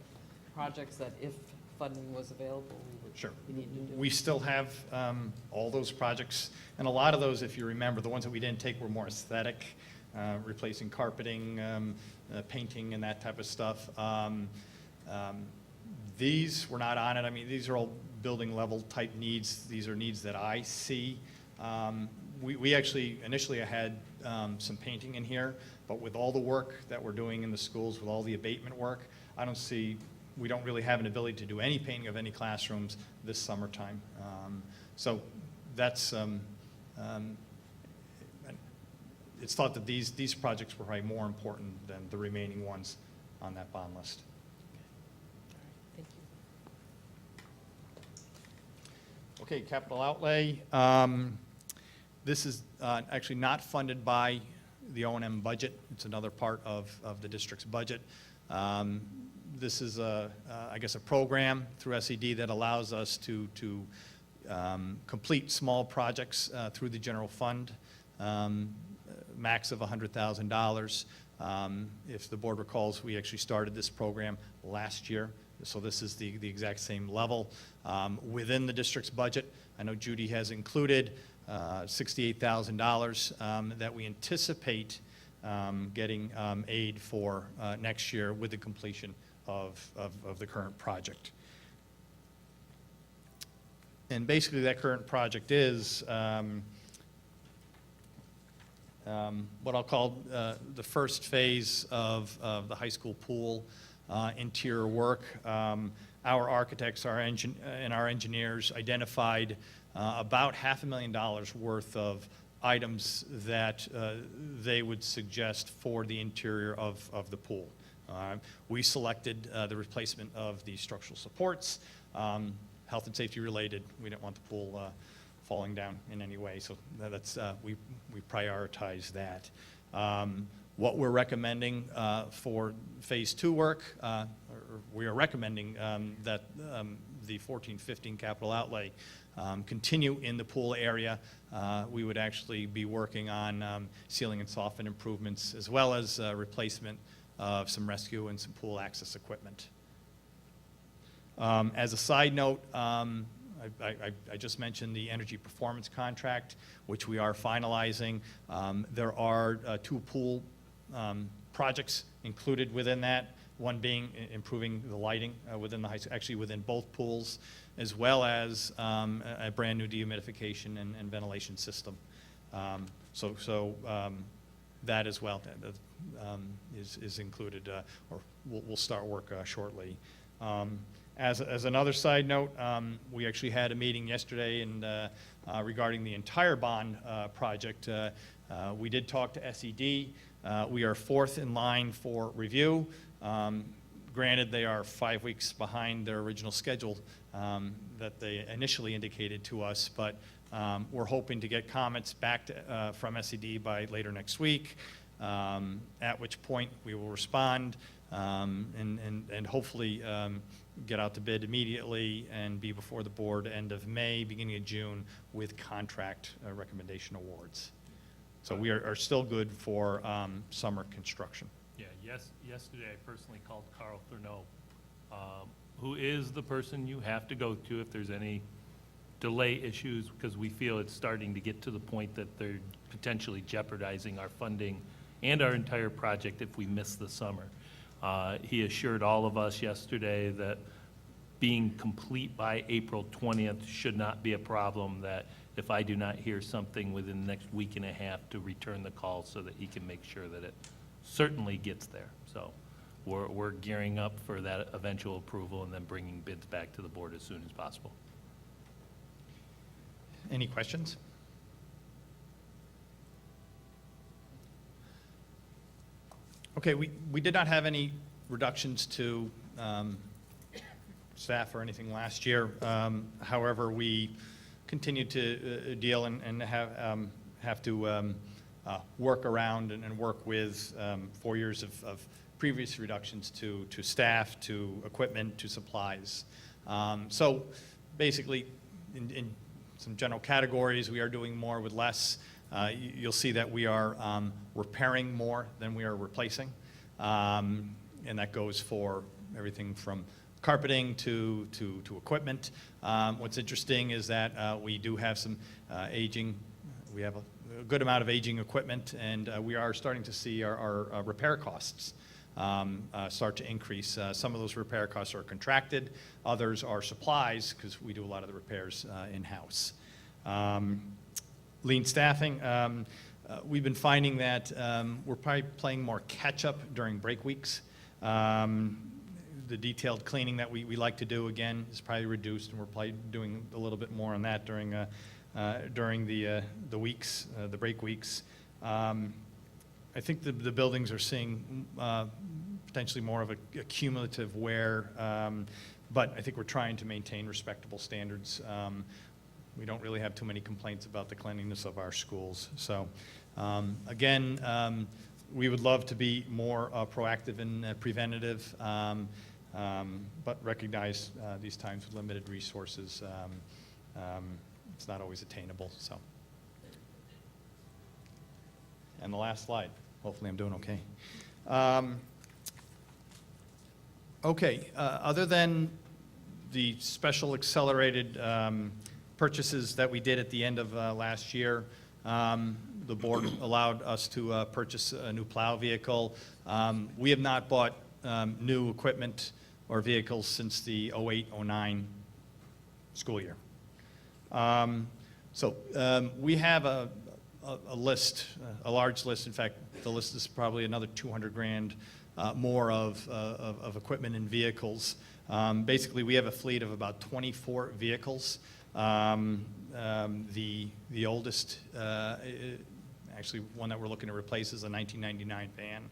projects that if funding was available, Sure. we needed to do? We still have all those projects, and a lot of those, if you remember, the ones that we didn't take were more aesthetic, replacing carpeting, painting, and that type of stuff. These were not on it. I mean, these are all building level type needs. These are needs that I see. We actually, initially I had some painting in here, but with all the work that we're doing in the schools, with all the abatement work, we don't really have an ability to do any painting of any classrooms this summertime. So that's, it's thought that these projects were probably more important than the remaining ones on that bond list. Thank you. Okay, capital outlay. This is actually not funded by the O&M budget. It's another part of the district's budget. This is, I guess, a program through SED that allows us to complete small projects through the general fund, max of $100,000. If the board recalls, we actually started this program last year, so this is the exact same level. Within the district's budget, I know Judy has included $68,000 that we anticipate getting aid for next year with the completion of the current project. And basically that current project is what I'll call the first phase of the high school pool interior work. our architects and our engineers identified about $500,000 worth of items that they would suggest for the interior of the pool. We selected the replacement of the structural supports, health and safety related. We didn't want the pool falling down in any way, so we prioritize that. What we're recommending for Phase 2 work, we are recommending that the 14-15 capital outlay continue in the pool area. We would actually be working on ceiling and soffit improvements, as well as replacement of some rescue and some pool access equipment. As a side note, I just mentioned the energy performance contract, which we are finalizing. There are 2 pool projects included within that, one being improving the lighting within the actually within both pools, as well as a brand-new dehumidification and ventilation system. That as well is included, or we'll start work shortly. As another side note, we actually had a meeting yesterday and regarding the entire bond project. We did talk to SED. We are 4th in line for review. Granted, they are 5 weeks behind their original schedule that they initially indicated to us, but we're hoping to get comments back from SED by later next week, at which point we will respond and hopefully get out to bid immediately and be before the board end of May, beginning of June, with contract recommendation awards. So we are still good for summer construction. Yeah, yesterday I personally called Carl Thurneau, who is the person you have to go to if there's any delay issues, because we feel it's starting to get to the point that they're potentially jeopardizing our funding and our entire project if we miss the summer. He assured all of us yesterday that being complete by April 20th should not be a problem, that if I do not hear something within the next week and a half, to return the call so that he can make sure that it certainly gets there. So we're gearing up for that eventual approval and then bringing bids back to the board as soon as possible. Any questions? Okay, we did not have any reductions to staff or anything last year. However, we continue to deal and have to work around and work with 4 years of previous reductions to staff, to equipment, to supplies. So basically, in some general categories, we are doing more with less. You'll see that we are repairing more than we are replacing. And that goes for everything from carpeting to equipment. What's interesting is that we do have some aging. We have a good amount of aging equipment, and we are starting to see our repair costs start to increase. Some of those repair costs are contracted. Others are supplies, because we do a lot of the repairs in-house. Lean staffing. We've been finding that we're probably playing more catch-up during break weeks. The detailed cleaning that we like to do, again, is probably reduced, and we're probably doing a little bit more on that during the weeks, the break weeks. I think the buildings are seeing potentially more of a cumulative wear, but I think we're trying to maintain respectable standards. We don't really have too many complaints about the cleanliness of our schools. So, again, we would love to be more proactive and preventative, but recognize these times with limited resources, it's not always attainable. So, and the last slide. Hopefully, I'm doing okay. Other than the special accelerated purchases that we did at the end of last year, the board allowed us to purchase a new plow vehicle. We have not bought new equipment or vehicles since the 08-09 school year. We have a list, a large list. In fact, the list is probably another $200,000 more of equipment and vehicles. Basically, we have a fleet of about 24 vehicles. The oldest, actually, one that we're looking to replace is a 1999 van.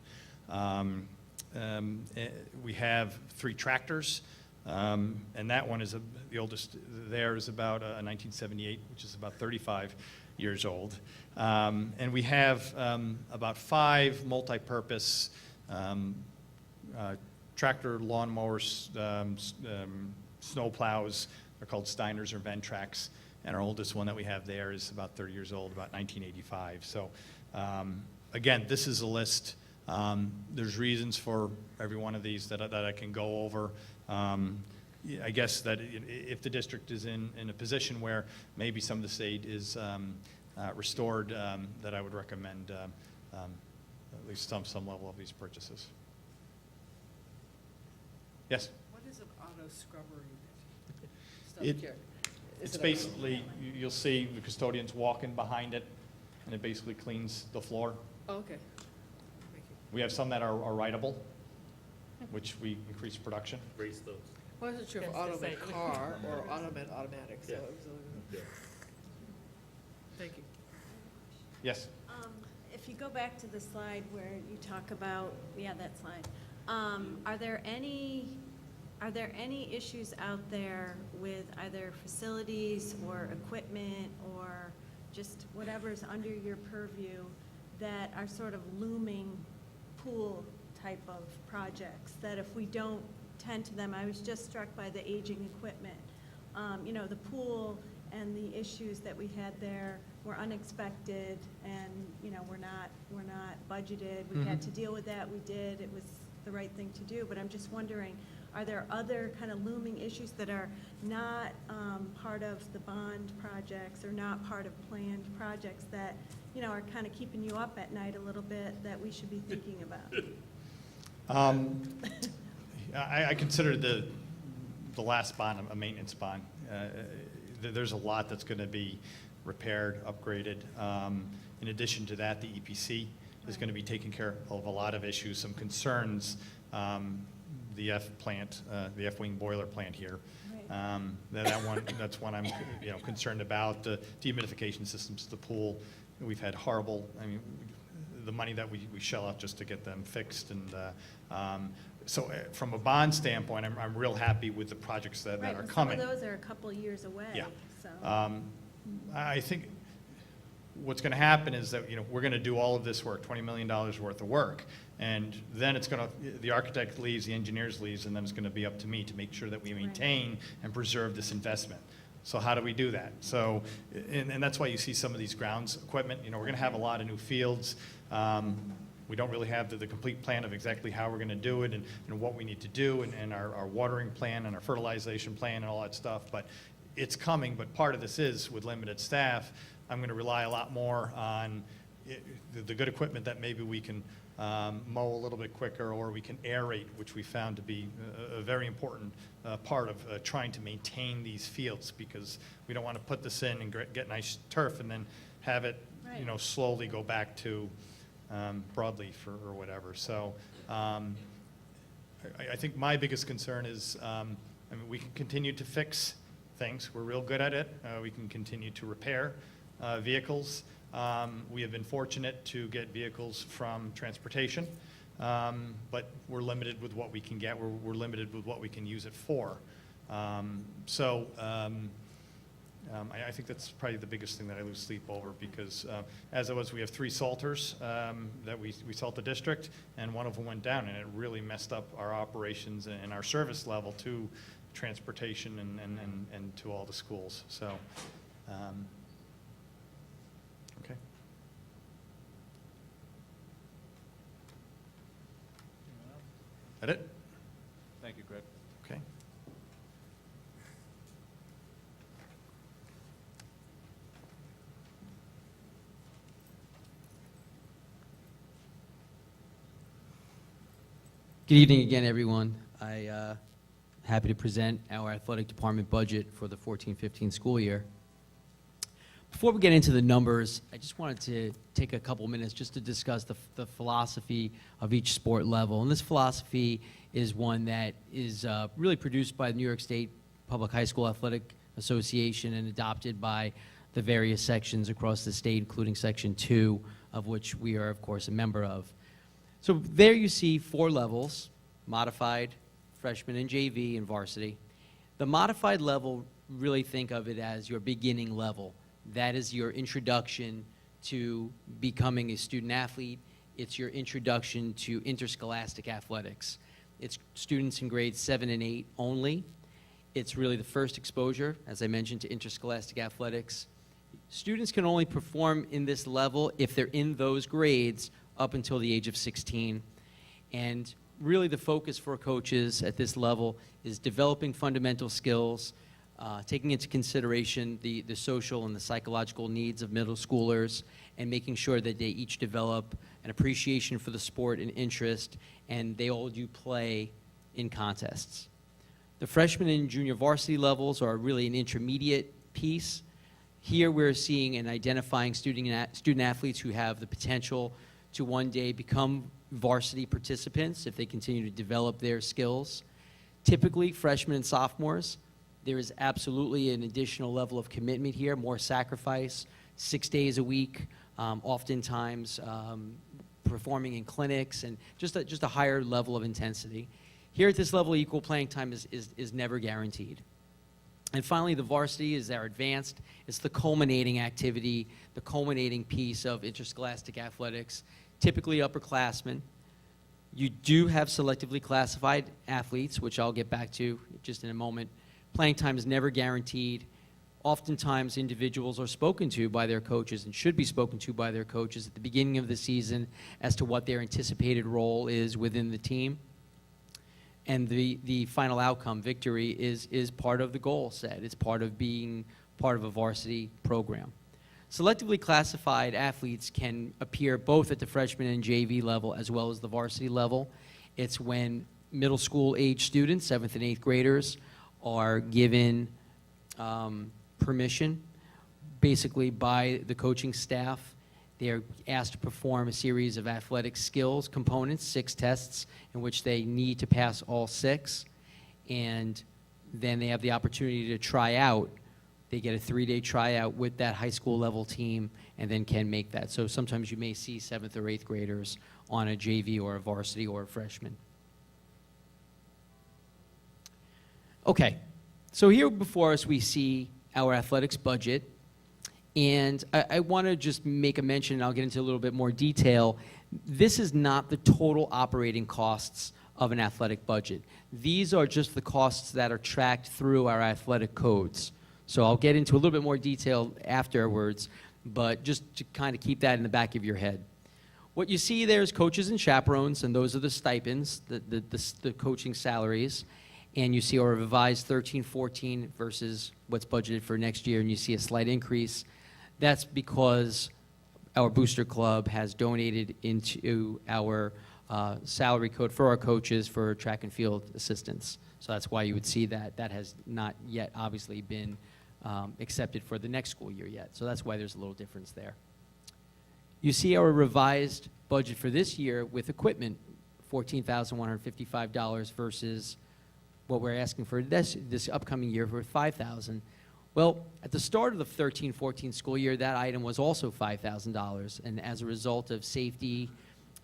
We have 3 tractors, and that one is the oldest there is about a 1978, which is about 35 years old. And we have about 5 multi-purpose tractor lawnmowers, snow plows. They're called Steiners or Ventracs. And our oldest one that we have there is about 30 years old, about 1985. So again, this is a list. There's reasons for every one of these that I can go over. I guess that if the district is in a position where maybe some of the state is restored, that I would recommend at least some level of these purchases. Yes? What is an auto scrubber unit? Just out of It- curiosity. Is It's it a- basically, you'll see the custodians walking behind it, and it basically cleans the floor. Oh, okay. Thank you. We have some that are rideable, which we increase production. Raise those. I wasn't sure if Yes, auto just meant say- car or auto meant automatic, so Yeah. it was a. Thank you. Yes? If you go back to the slide where you talk about, yeah, that slide, are there any issues out there with either facilities or equipment or just whatever's under your purview that are sort of looming pool type of projects, that if we don't tend to them, I was just struck by the aging equipment. You know, the pool and the issues that we had there were unexpected and, you know, were not budgeted. We had to deal with that, we did, it was the right thing to do, but I'm just wondering, are there other kind of looming issues that are not part of the bond projects or not part of planned projects that, you know, are kind of keeping you up at night a little bit that we should be thinking about? I consider the last bond a maintenance bond. There's a lot that's going to be repaired, upgraded. In addition to that, the EPC is going to be taking care of a lot of issues, some concerns. The F-wing boiler plant here. That's one I'm, you know, concerned about. The dehumidification systems, the pool. We've had horrible, I mean, the money that we shell out just to get them fixed. And so from a bond standpoint, I'm real happy with the projects that Right, are and coming. some of those are a couple years away, Yeah. so. I think what's going to happen is that, you know, we're going to do all of this work, $20 million worth of work, and then it's going to, the architect leaves, the engineers leaves, and then it's going to be up to me to make sure that we maintain and preserve this investment. So how do we do that? So, and that's why you see some of these grounds equipment. You know, we're going to have a lot of new fields. We don't really have the complete plan of exactly how we're going to do it and what we need to do and our watering plan and our fertilization plan and all that stuff. But it's coming, but part of this is with limited staff, I'm going to rely a lot more on the good equipment that maybe we can mow a little bit quicker or we can aerate, which we found to be a very important part of trying to maintain these fields, because we don't want to put this in and get nice turf and then have it, you know, slowly go back to broadleaf or whatever. So I think my biggest concern is, I mean, we can continue to fix things. We're real good at it. We can continue to repair vehicles. We have been fortunate to get vehicles from transportation, but we're limited with what we can get. We're limited with what we can use it for. I think that's probably the biggest thing that I lose sleep over, because as it was, we have 3 salters that we salt the district, and one of them went down, and it really messed up our operations and our service level to transportation and to all the schools. So, okay. That it? Thank you, Greg. Okay. Good evening again, everyone. Happy to present our athletic department budget for the 14-15 school year. Before we get into the numbers, I just wanted to take a couple minutes just to discuss the philosophy of each sport level. And this philosophy is one that is really produced by the New York State Public High School Athletic Association and adopted by the various sections across the state, including Section 2, of which we are, of course, a member of. So there you see 4 levels: modified, freshman and JV, and varsity. The modified level, really think of it as your beginning level. That is your introduction to becoming a student athlete. It's your introduction to interscholastic athletics. It's students in grades 7 and 8 only. It's really the first exposure, as I mentioned, to interscholastic athletics. Students can only perform in this level if they're in those grades up until the age of 16. And really the focus for coaches at this level is developing fundamental skills, taking into consideration the social and the psychological needs of middle schoolers, and making sure that they each develop an appreciation for the sport and interest, and they all do play in contests. The freshman and junior varsity levels are really an intermediate piece. Here we're seeing and identifying student athletes who have the potential to one day become varsity participants if they continue to develop their skills. Typically, freshmen and sophomores, there is absolutely an additional level of commitment here, more sacrifice, 6 days a week, oftentimes performing in clinics, and just a higher level of intensity. Here at this level, equal playing time is never guaranteed. And finally, the varsity is our advanced. It's the culminating activity, the culminating piece of interscholastic athletics, typically upperclassmen. You do have selectively classified athletes, which I'll get back to just in a moment. Playing time is never guaranteed. Oftentimes, individuals are spoken to by their coaches and should be spoken to by their coaches at the beginning of the season as to what their anticipated role is within the team. And the final outcome, victory, is part of the goal set. It's part of being part of a varsity program. Selectively classified athletes can appear both at the freshman and JV level as well as the varsity level. It's when middle school age students, 7th and 8th graders, are given permission basically by the coaching staff. They are asked to perform a series of athletic skills components, 6 tests, in which they need to pass all 6. And then they have the opportunity to try out. They get a 3-day tryout with that high school level team and then can make that. So sometimes you may see 7th or 8th graders on a JV or a varsity or a freshman. Okay, so here before us we see our athletics budget. And I want to just make a mention, and I'll get into a little bit more detail. This is not the total operating costs of an athletic budget. These are just the costs that are tracked through our athletic codes. So I'll get into a little bit more detail afterwards, but just to kind of keep that in the back of your head. What you see there is coaches and chaperones, and those are the stipends, the coaching salaries. And you see our revised 13-14 versus what's budgeted for next year, and you see a slight increase. That's because our booster club has donated into our salary code for our coaches for track and field assistants. So that's why you would see that. That has not yet obviously been accepted for the next school year yet. So that's why there's a little difference there. You see our revised budget for this year with equipment, $14,155 versus what we're asking for this upcoming year for $5,000. Well, at the start of the 13-14 school year, that item was also $5,000, and as a result of safety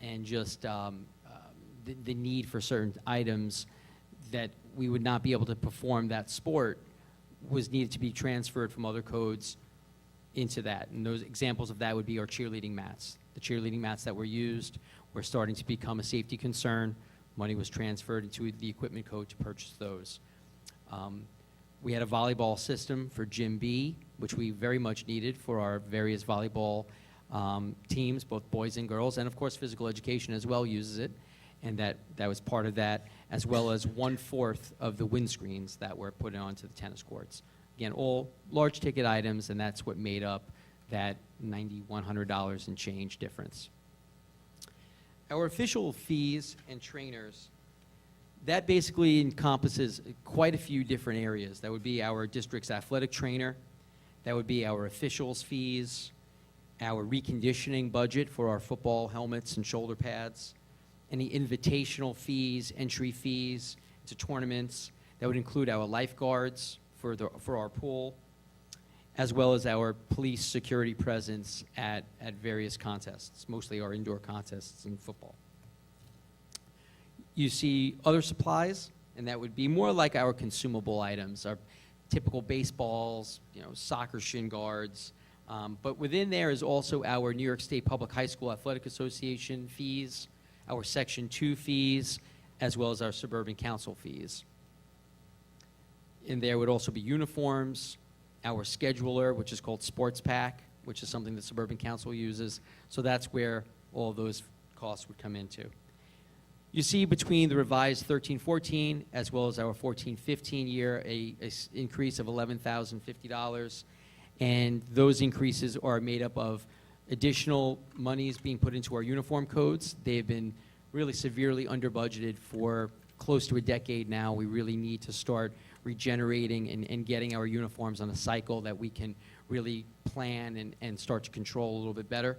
and just the need for certain items that we would not be able to perform that sport was needed to be transferred from other codes into that. And those examples of that would be our cheerleading mats. The cheerleading mats that were used were starting to become a safety concern. Money was transferred into the equipment code to purchase those. We had a volleyball system for Gym B, which we very much needed for our various volleyball teams, both boys and girls, and of course physical education as well uses it, and that was part of that, as well as 1/4 of the windscreens that were put onto the tennis courts. Again, all large ticket items, and that's what made up that $9,100 and change difference. Our official fees and trainers, that basically encompasses quite a few different areas. That would be our district's athletic trainer. That would be our officials' fees, our reconditioning budget for our football helmets and shoulder pads, any invitational fees, entry fees to tournaments. That would include our lifeguards for our pool, as well as our police security presence at various contests, mostly our indoor contests in football. You see other supplies, and that would be more like our consumable items, our typical baseballs, soccer shin guards. But within there is also our New York State Public High School Athletic Association fees, our Section 2 fees, as well as our Suburban Council fees. In there would also be uniforms, our scheduler, which is called Sports Pack, which is something the Suburban Council uses. So that's where all those costs would come into. You see between the revised 13-14 as well as our 14-15 year a increase of $11,050. And those increases are made up of additional monies being put into our uniform codes. They've been really severely under budgeted for close to a decade now. We really need to start regenerating and getting our uniforms on a cycle that we can really plan and start to control a little bit better.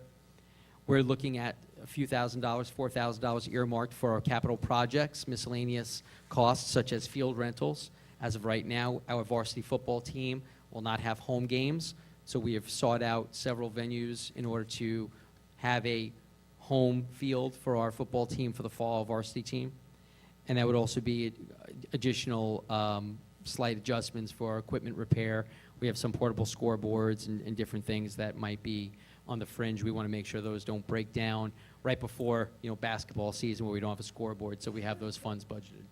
We're looking at a few $1,000s, $4,000 earmarked for our capital projects, miscellaneous costs such as field rentals. As of right now, our varsity football team will not have home games, so we have sought out several venues in order to have a home field for our football team for the fall varsity team. And that would also be additional slight adjustments for our equipment repair. We have some portable scoreboards and different things that might be on the fringe. We want to make sure those don't break down right before basketball season where we don't have a scoreboard, so we have those funds budgeted.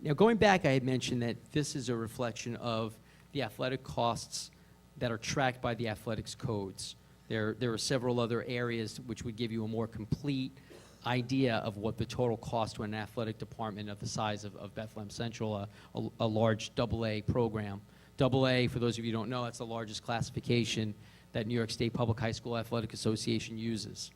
Now, going back, I had mentioned that this is a reflection of the athletic costs that are tracked by the athletics codes. There are several other areas which would give you a more complete idea of what the total cost to an athletic department of the size of Bethlehem Central, a large AA program. AA, for those of you who don't know, that's the largest classification that New York State Public High School Athletic Association uses.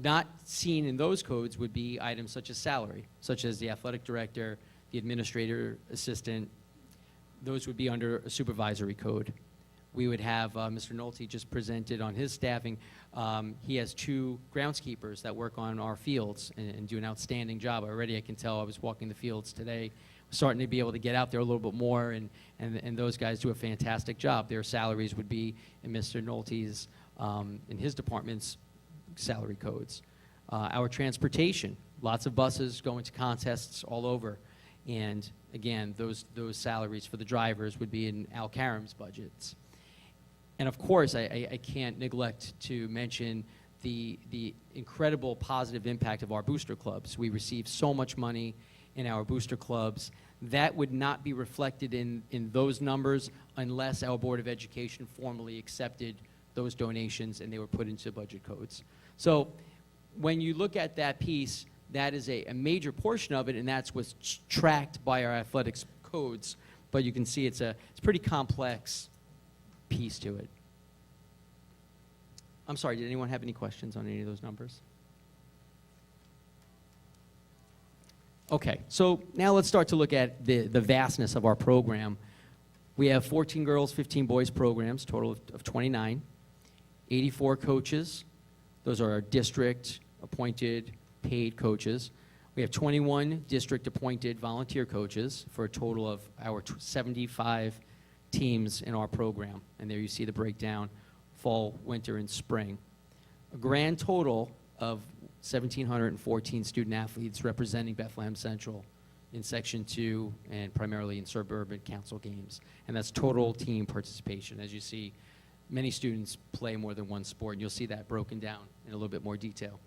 Not seen in those codes would be items such as salary, such as the athletic director, the administrator assistant. Those would be under a supervisory code. We would have Mr. Nolte just presented on his staffing. He has 2 groundskeepers that work on our fields and do an outstanding job. Already I can tell, I was walking the fields today, starting to be able to get out there a little bit more, and those guys do a fantastic job. Their salaries would be in Mr. Nolte's, in his department's salary codes. Our transportation, lots of buses going to contests all over. And again, those salaries for the drivers would be in Al Karam's budgets. And of course, I can't neglect to mention the incredible positive impact of our booster clubs. We receive so much money in our booster clubs. That would not be reflected in those numbers unless our Board of Education formally accepted those donations and they were put into budget codes. So when you look at that piece, that is a major portion of it, and that's what's tracked by our athletics codes. But you can see it's a pretty complex piece to it. I'm sorry, did anyone have any questions on any of those numbers? Okay, so now let's start to look at the vastness of our program. We have 14 girls, 15 boys programs, total of 29, 84 coaches. Those are our district-appointed paid coaches. We have 21 district-appointed volunteer coaches for a total of our 75 teams in our program. And there you see the breakdown, fall, winter, and spring. A grand total of 1,714 student athletes representing Bethlehem Central in Section 2 and primarily in Suburban Council games. And that's total team participation. As you see, many students play more than one sport, and you'll see that broken down in a little bit more detail.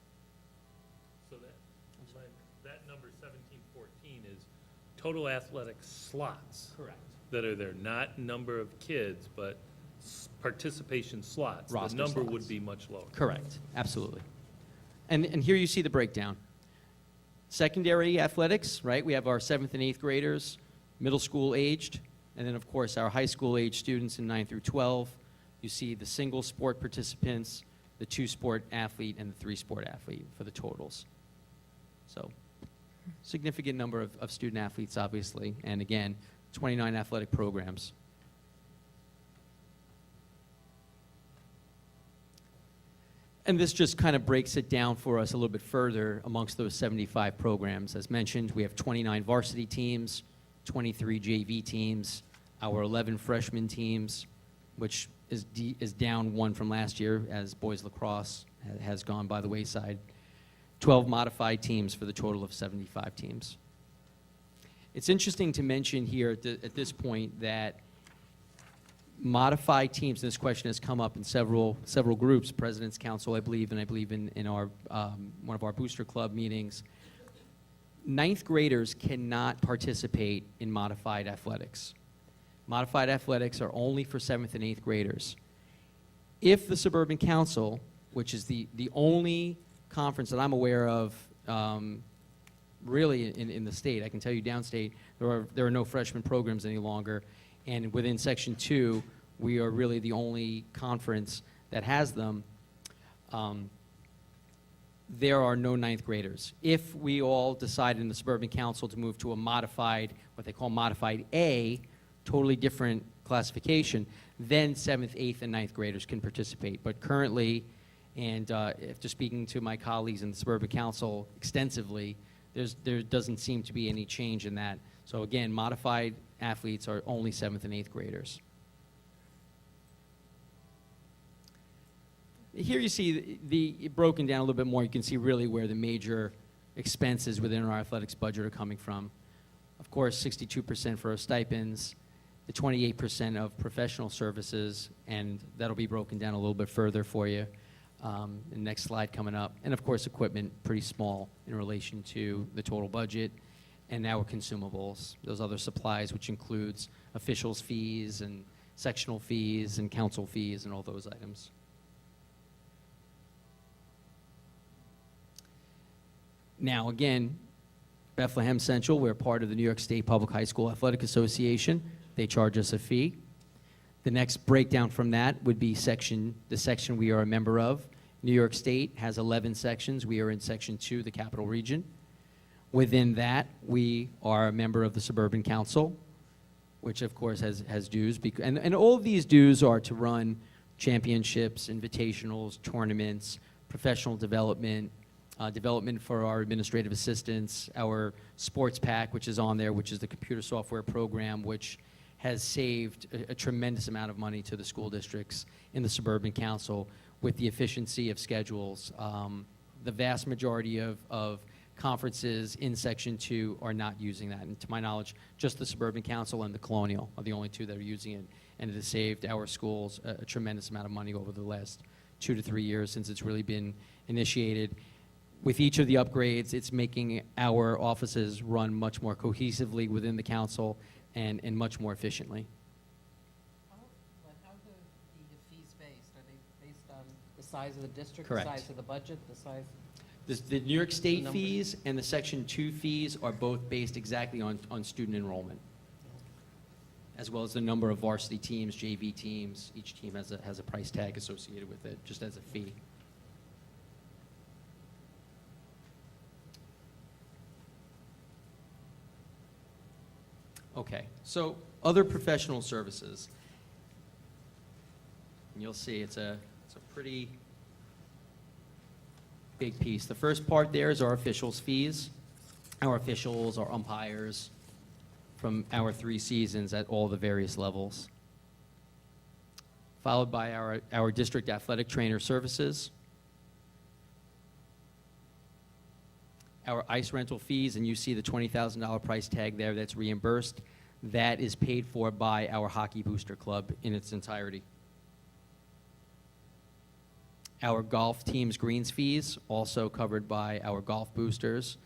So that number 1714 is total athletic slots. Correct. That are there, not number of kids, but participation slots. Roster The number slots. would be much lower. Correct, absolutely. And here you see the breakdown. Secondary athletics, right? We have our 7th and 8th graders, middle school aged, and then of course our high school age students in 9 through 12. You see the single sport participants, the 2-sport athlete, and the 3-sport athlete for the totals. So, significant number of student athletes, obviously, and again, 29 athletic programs. And this just kind of breaks it down for us a little bit further amongst those 75 programs. As mentioned, we have 29 varsity teams, 23 JV teams, our 11 freshman teams, which is down one from last year as boys lacrosse has gone by the wayside. 12 modified teams for the total of 75 teams. It's interesting to mention here at this point that modified teams, and this question has come up in several groups, President's Council, I believe, and I believe in our one of our booster club meetings. Ninth graders cannot participate in modified athletics. Modified athletics are only for 7th and 8th graders. If the Suburban Council, which is the only conference that I'm aware of really in the state, I can tell you downstate, there are no freshman programs any longer, and within Section 2, we are really the only conference that has them. There are no 9th graders. If we all decide in the Suburban Council to move to a modified, what they call modified A, totally different classification, then 7th, 8th, and 9th graders can participate. But currently, and after speaking to my colleagues in the Suburban Council extensively, there doesn't seem to be any change in that. So again, modified athletes are only 7th and 8th graders. Here you see the broken down a little bit more. You can see really where the major expenses within our athletics budget are coming from. Of course, 62% for our stipends, the 28% of professional services, and that'll be broken down a little bit further for you. The next slide coming up. And of course, equipment, pretty small in relation to the total budget. And our consumables, those other supplies, which includes officials' fees and sectional fees and council fees and all those items. Now, again, Bethlehem Central, we're part of the New York State Public High School Athletic Association. They charge us a fee. The next breakdown from that would be the section we are a member of. New York State has 11 sections. We are in Section 2, the Capital Region. Within that, we are a member of the Suburban Council, which of course has dues. And all of these dues are to run championships, invitationals, tournaments, professional development, development for our administrative assistants, our sports pack, which is on there, which is the computer software program, which has saved a tremendous amount of money to the school districts in the Suburban Council with the efficiency of schedules. The vast majority of conferences in Section 2 are not using that. And to my knowledge, just the Suburban Council and the Colonial are the only two that are using it. And it has saved our schools a tremendous amount of money over the last 2 to 3 years since it's really been initiated. With each of the upgrades, it's making our offices run much more cohesively within the council and much more efficiently. How are the fees based? Are they based on the size of the district? Correct. The size of the budget, the size? The New York State Numbers. fees and the Section 2 fees are both based exactly on student enrollment, as well as the number of varsity teams, JV teams. Each team has a price tag associated with it, just as a fee. Okay, so other professional services. And you'll see it's a pretty big piece. The first part there is our officials' fees. Our officials, our umpires from our 3 seasons at all the various levels. Followed by our district athletic trainer services. Our ice rental fees, and you see the $20,000 price tag there that's reimbursed. That is paid for by our hockey booster club in its entirety. Our golf team's greens fees, also covered by our golf boosters.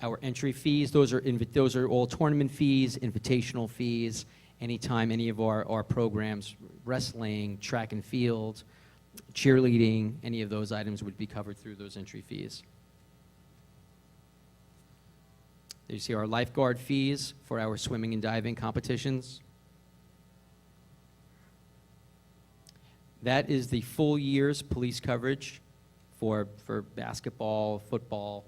Our entry fees, those are all tournament fees, invitational fees, anytime any of our programs, wrestling, track and field, cheerleading, any of those items would be covered through those entry fees. There you see our lifeguard fees for our swimming and diving competitions. That is the full year's police coverage for basketball, football,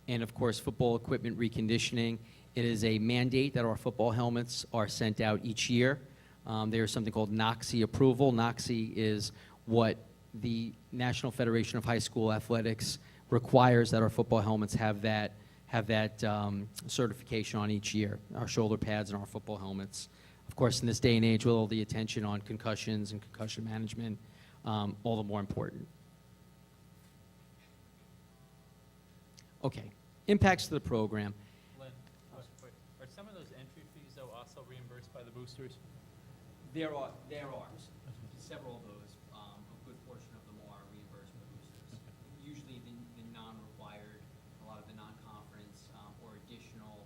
and of course football equipment reconditioning. It is a mandate that our football helmets are sent out each year. There's something called NOCSI approval. NOCSI is what the National Federation of High School Athletics requires that our football helmets have that certification on each year, our shoulder pads and our football helmets. Of course, in this day and age, with all the attention on concussions and concussion management, all the more important. Okay, impacts to the program. Len, question for you. Are some of those entry fees, though, also reimbursed by the boosters? There are several of those. A good portion of them are reimbursed by boosters. Usually the non-required, a lot of the non-conference or additional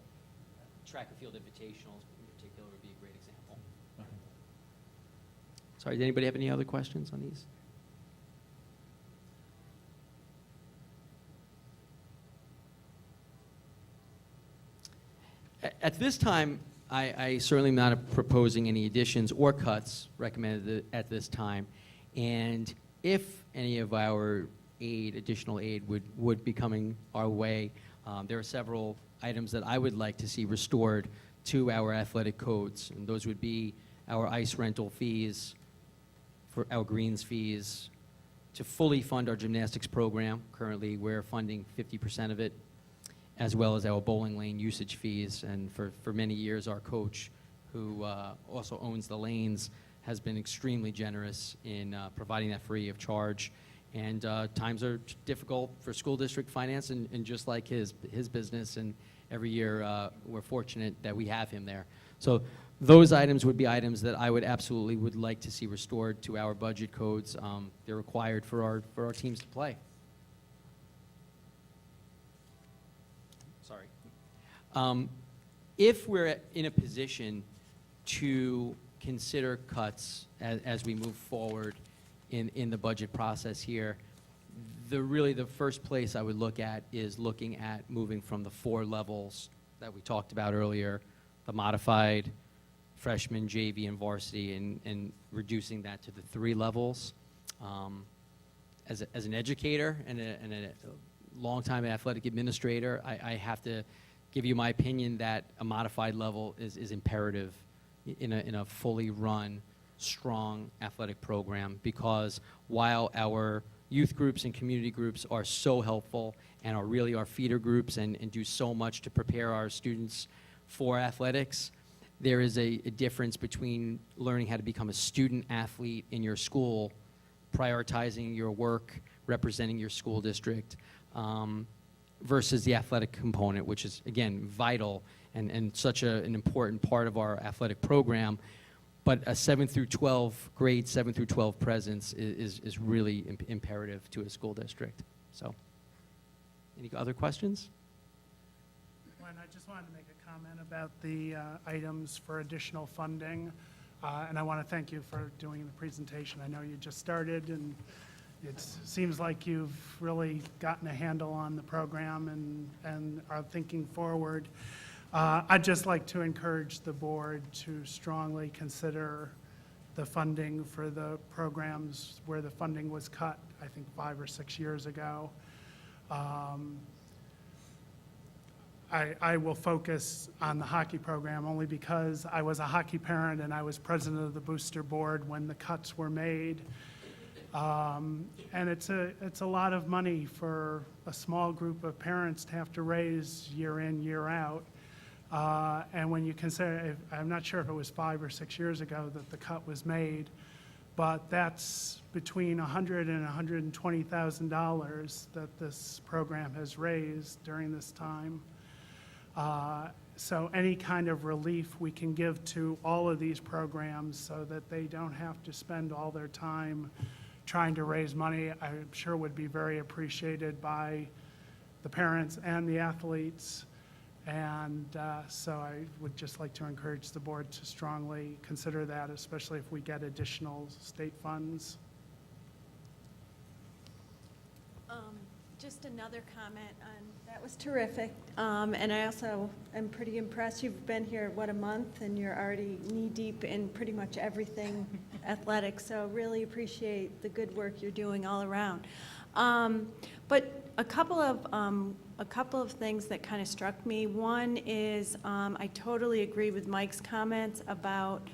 track and field invitationals in particular would be a great example. Sorry, did anybody have any other questions on these? At this time, I certainly am not proposing any additions or cuts recommended at this time. And if any of our additional aid would be coming our way, there are several items that I would like to see restored to our athletic codes. And those would be our ice rental fees, for our greens fees, to fully fund our gymnastics program. Currently, we're funding 50% of it, as well as our bowling lane usage fees. And for many years, our coach, who also owns the lanes, has been extremely generous in providing that free of charge. And times are difficult for school district finance, and just like his business, and every year we're fortunate that we have him there. So those items would be items that I would like to see restored to our budget codes. They're required for our teams to play. Sorry. If we're in a position to consider cuts as we move forward in the budget process here, the first place I would look at is looking at moving from the 4 levels that we talked about earlier, the modified, freshman, JV, and varsity, and reducing that to the 3 levels. As an educator and a longtime athletic administrator, I have to give you my opinion that a modified level is imperative in a fully run, strong athletic program, because while our youth groups and community groups are so helpful and are really our feeder groups and do so much to prepare our students for athletics, there is a difference between learning how to become a student athlete in your school, prioritizing your work, representing your school district, versus the athletic component, which is, again, vital and such an important part of our athletic program. But a 7 through 12 grade, 7 through 12 presence is really imperative to a school district. So, any other questions? Glenn, I just wanted to make a comment about the items for additional funding. And I want to thank you for doing the presentation. I know you just started, and it seems like you've really gotten a handle on the program and are thinking forward. I'd just like to encourage the board to strongly consider the funding for the programs where the funding was cut, I think 5 or 6 years ago. I will focus on the hockey program only because I was a hockey parent and I was president of the booster board when the cuts were made. And it's a lot of money for a small group of parents to have to raise year in, year out. And when you consider, I'm not sure if it was 5 or 6 years ago that the cut was made, but that's between $100,000 and $120,000 that this program has raised during this time. So any kind of relief we can give to all of these programs so that they don't have to spend all their time trying to raise money, I'm sure would be very appreciated by the parents and the athletes. And so I would just like to encourage the board to strongly consider that, especially if we get additional state funds. Just another comment on, that was terrific. And I also am pretty impressed. You've been here, what, a month, and you're already knee-deep in pretty much everything athletic. So really appreciate the good work you're doing all around. But a couple of things that kind of struck me. One is, I totally agree with Mike's comments about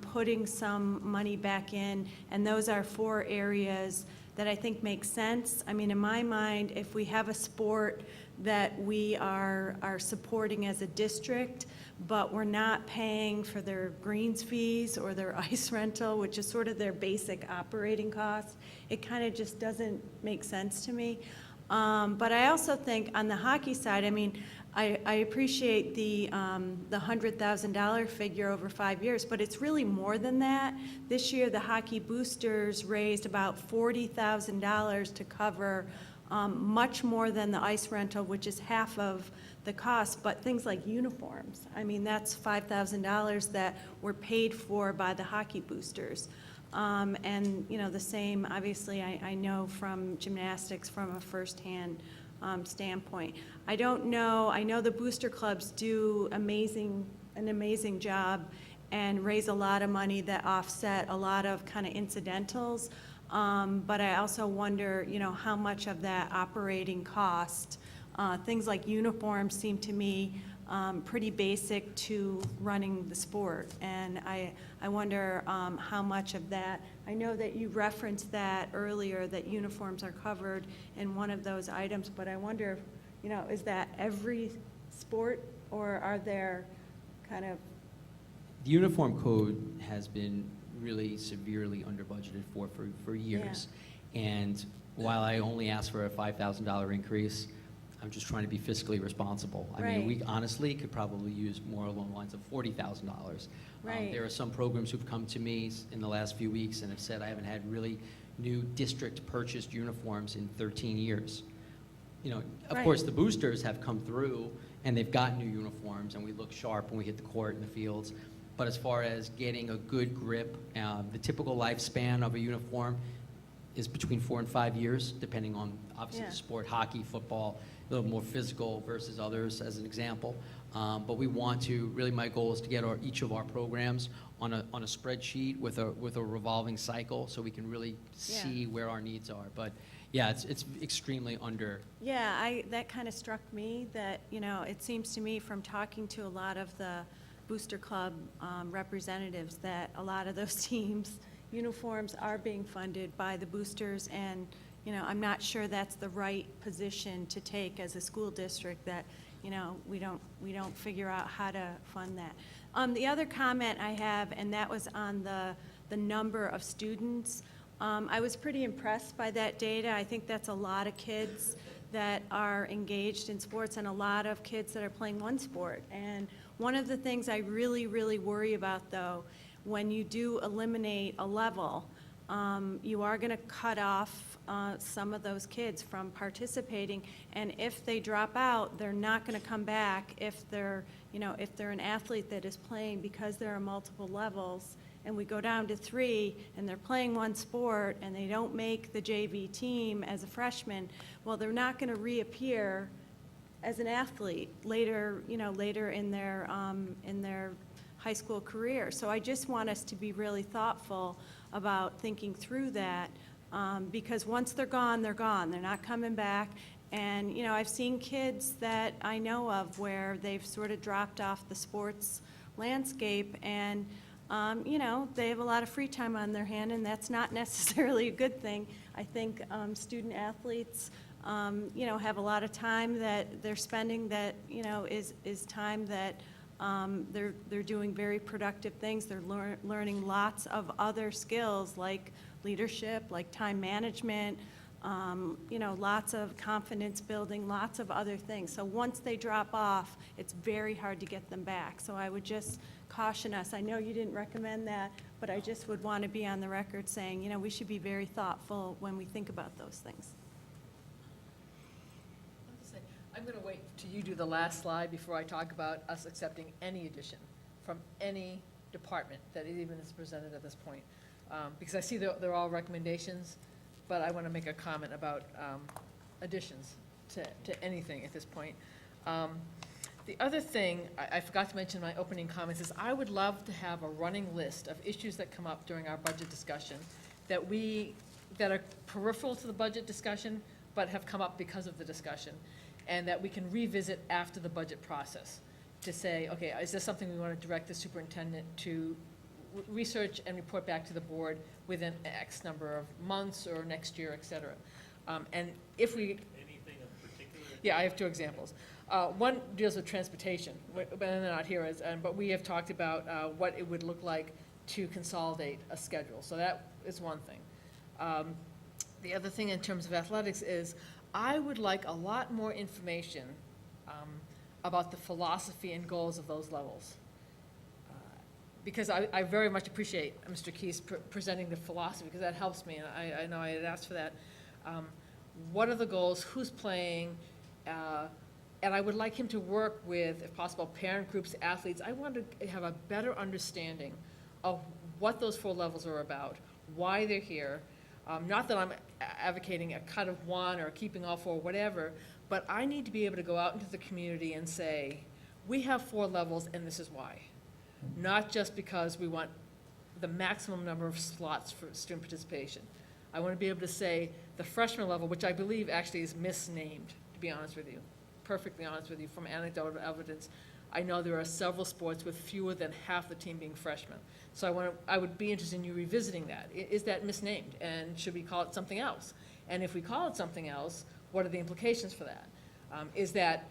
putting some money back in, and those are 4 areas that I think make sense. I mean, in my mind, if we have a sport that we are supporting as a district, but we're not paying for their greens fees or their ice rental, which is sort of their basic operating cost, it kind of just doesn't make sense to me. But I also think on the hockey side, I mean, I appreciate the $100,000 figure over 5 years, but it's really more than that. This year, the hockey boosters raised about $40,000 to cover much more than the ice rental, which is half of the cost, but things like uniforms. I mean, that's $5,000 that were paid for by the hockey boosters. And, you know, the same, obviously, I know from gymnastics from a firsthand standpoint. I don't know, I know the booster clubs do an amazing job and raise a lot of money that offset a lot of kind of incidentals. But I also wonder, you know, how much of that operating cost, things like uniforms seem to me pretty basic to running the sport. And I wonder how much of that, I know that you referenced that earlier, that uniforms are covered in one of those items, but I wonder, you know, is that every sport, or are there kind of? The uniform code has been really severely under budgeted for years. And while I only asked for a $5,000 increase, I'm just trying to be fiscally responsible. I mean, we honestly could probably use more along the lines of $40,000. Right. There are some programs who've come to me in the last few weeks and have said, I haven't had really new district purchased uniforms in 13 years. You know, of course, the boosters have come through and they've got new uniforms and we look sharp when we hit the court and the fields. But as far as getting a good grip, the typical lifespan of a uniform is between 4 and 5 years, depending on, obviously, the sport, hockey, football, a little more physical versus others, as an example. But we want to, really my goal is to get each of our programs on a spreadsheet with a revolving cycle so we can really see where our needs are. But yeah, it's extremely under. Yeah, that kind of struck me that, you know, it seems to me from talking to a lot of the Booster Club representatives that a lot of those teams' uniforms are being funded by the boosters, and, you know, I'm not sure that's the right position to take as a school district, that, you know, we don't figure out how to fund that. The other comment I have, and that was on the number of students. I was pretty impressed by that data. I think that's a lot of kids that are engaged in sports and a lot of kids that are playing one sport. And one of the things I really, really worry about, though, when you do eliminate a level, you are going to cut off some of those kids from participating, and if they drop out, they're not going to come back if they're, you know, if they're an athlete that is playing, because there are multiple levels, and we go down to 3, and they're playing one sport, and they don't make the JV team as a freshman, well, they're not going to reappear as an athlete later, you know, later in their high school career. So I just want us to be really thoughtful about thinking through that, because once they're gone, they're gone. They're not coming back. And, you know, I've seen kids that I know of where they've sort of dropped off the sports landscape, and, you know, they have a lot of free time on their hand, and that's not necessarily a good thing. I think student athletes, you know, have a lot of time that they're spending that, you know, is time that they're doing very productive things. They're learning lots of other skills like leadership, like time management, you know, lots of confidence building, lots of other things. So once they drop off, it's very hard to get them back. So I would just caution us. I know you didn't recommend that, but I just would want to be on the record saying, you know, we should be very thoughtful when we think about those things. I'm going to wait till you do the last slide before I talk about us accepting any addition from any department that even is presented at this point. Because I see they're all recommendations, but I want to make a comment about additions to anything at this point. The other thing I forgot to mention in my opening comments is I would love to have a running list of issues that come up during our budget discussion that are peripheral to the budget discussion, but have come up because of the discussion, and that we can revisit after the budget process to say, okay, is this something we want to direct the superintendent to research and report back to the board within X number of months or next year, et cetera. And if we, Anything in particular? yeah, I have two examples. One deals with transportation, but they're not here, but we have talked about what it would look like to consolidate a schedule. So that is one thing. The other thing in terms of athletics is I would like a lot more information about the philosophy and goals of those levels. Because I very much appreciate Mr. Keys presenting the philosophy, because that helps me, and I know I had asked for that. What are the goals, who's playing, and I would like him to work with, if possible, parent groups, athletes. I want to have a better understanding of what those 4 levels are about, why they're here. Not that I'm advocating a cut of one or keeping all 4, whatever, but I need to be able to go out into the community and say, we have 4 levels and this is why. Not just because we want the maximum number of slots for student participation. I want to be able to say the freshman level, which I believe actually is misnamed, to be honest with you, perfectly honest with you, from anecdotal evidence. I know there are several sports with fewer than half the team being freshmen. So I would be interested in you revisiting that. Is that misnamed? And should we call it something else? And if we call it something else, what are the implications for that? Is that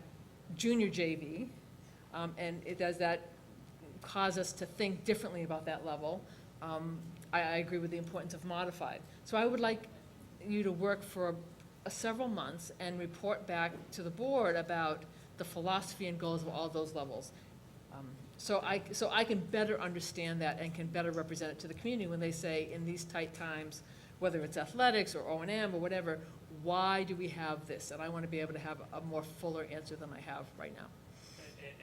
junior JV? And does that cause us to think differently about that level? I agree with the importance of modified. So I would like you to work for several months and report back to the board about the philosophy and goals of all those levels. So I can better understand that and can better represent it to the community when they say, in these tight times, whether it's athletics or O&M or whatever, why do we have this? And I want to be able to have a more fuller answer than I have right now.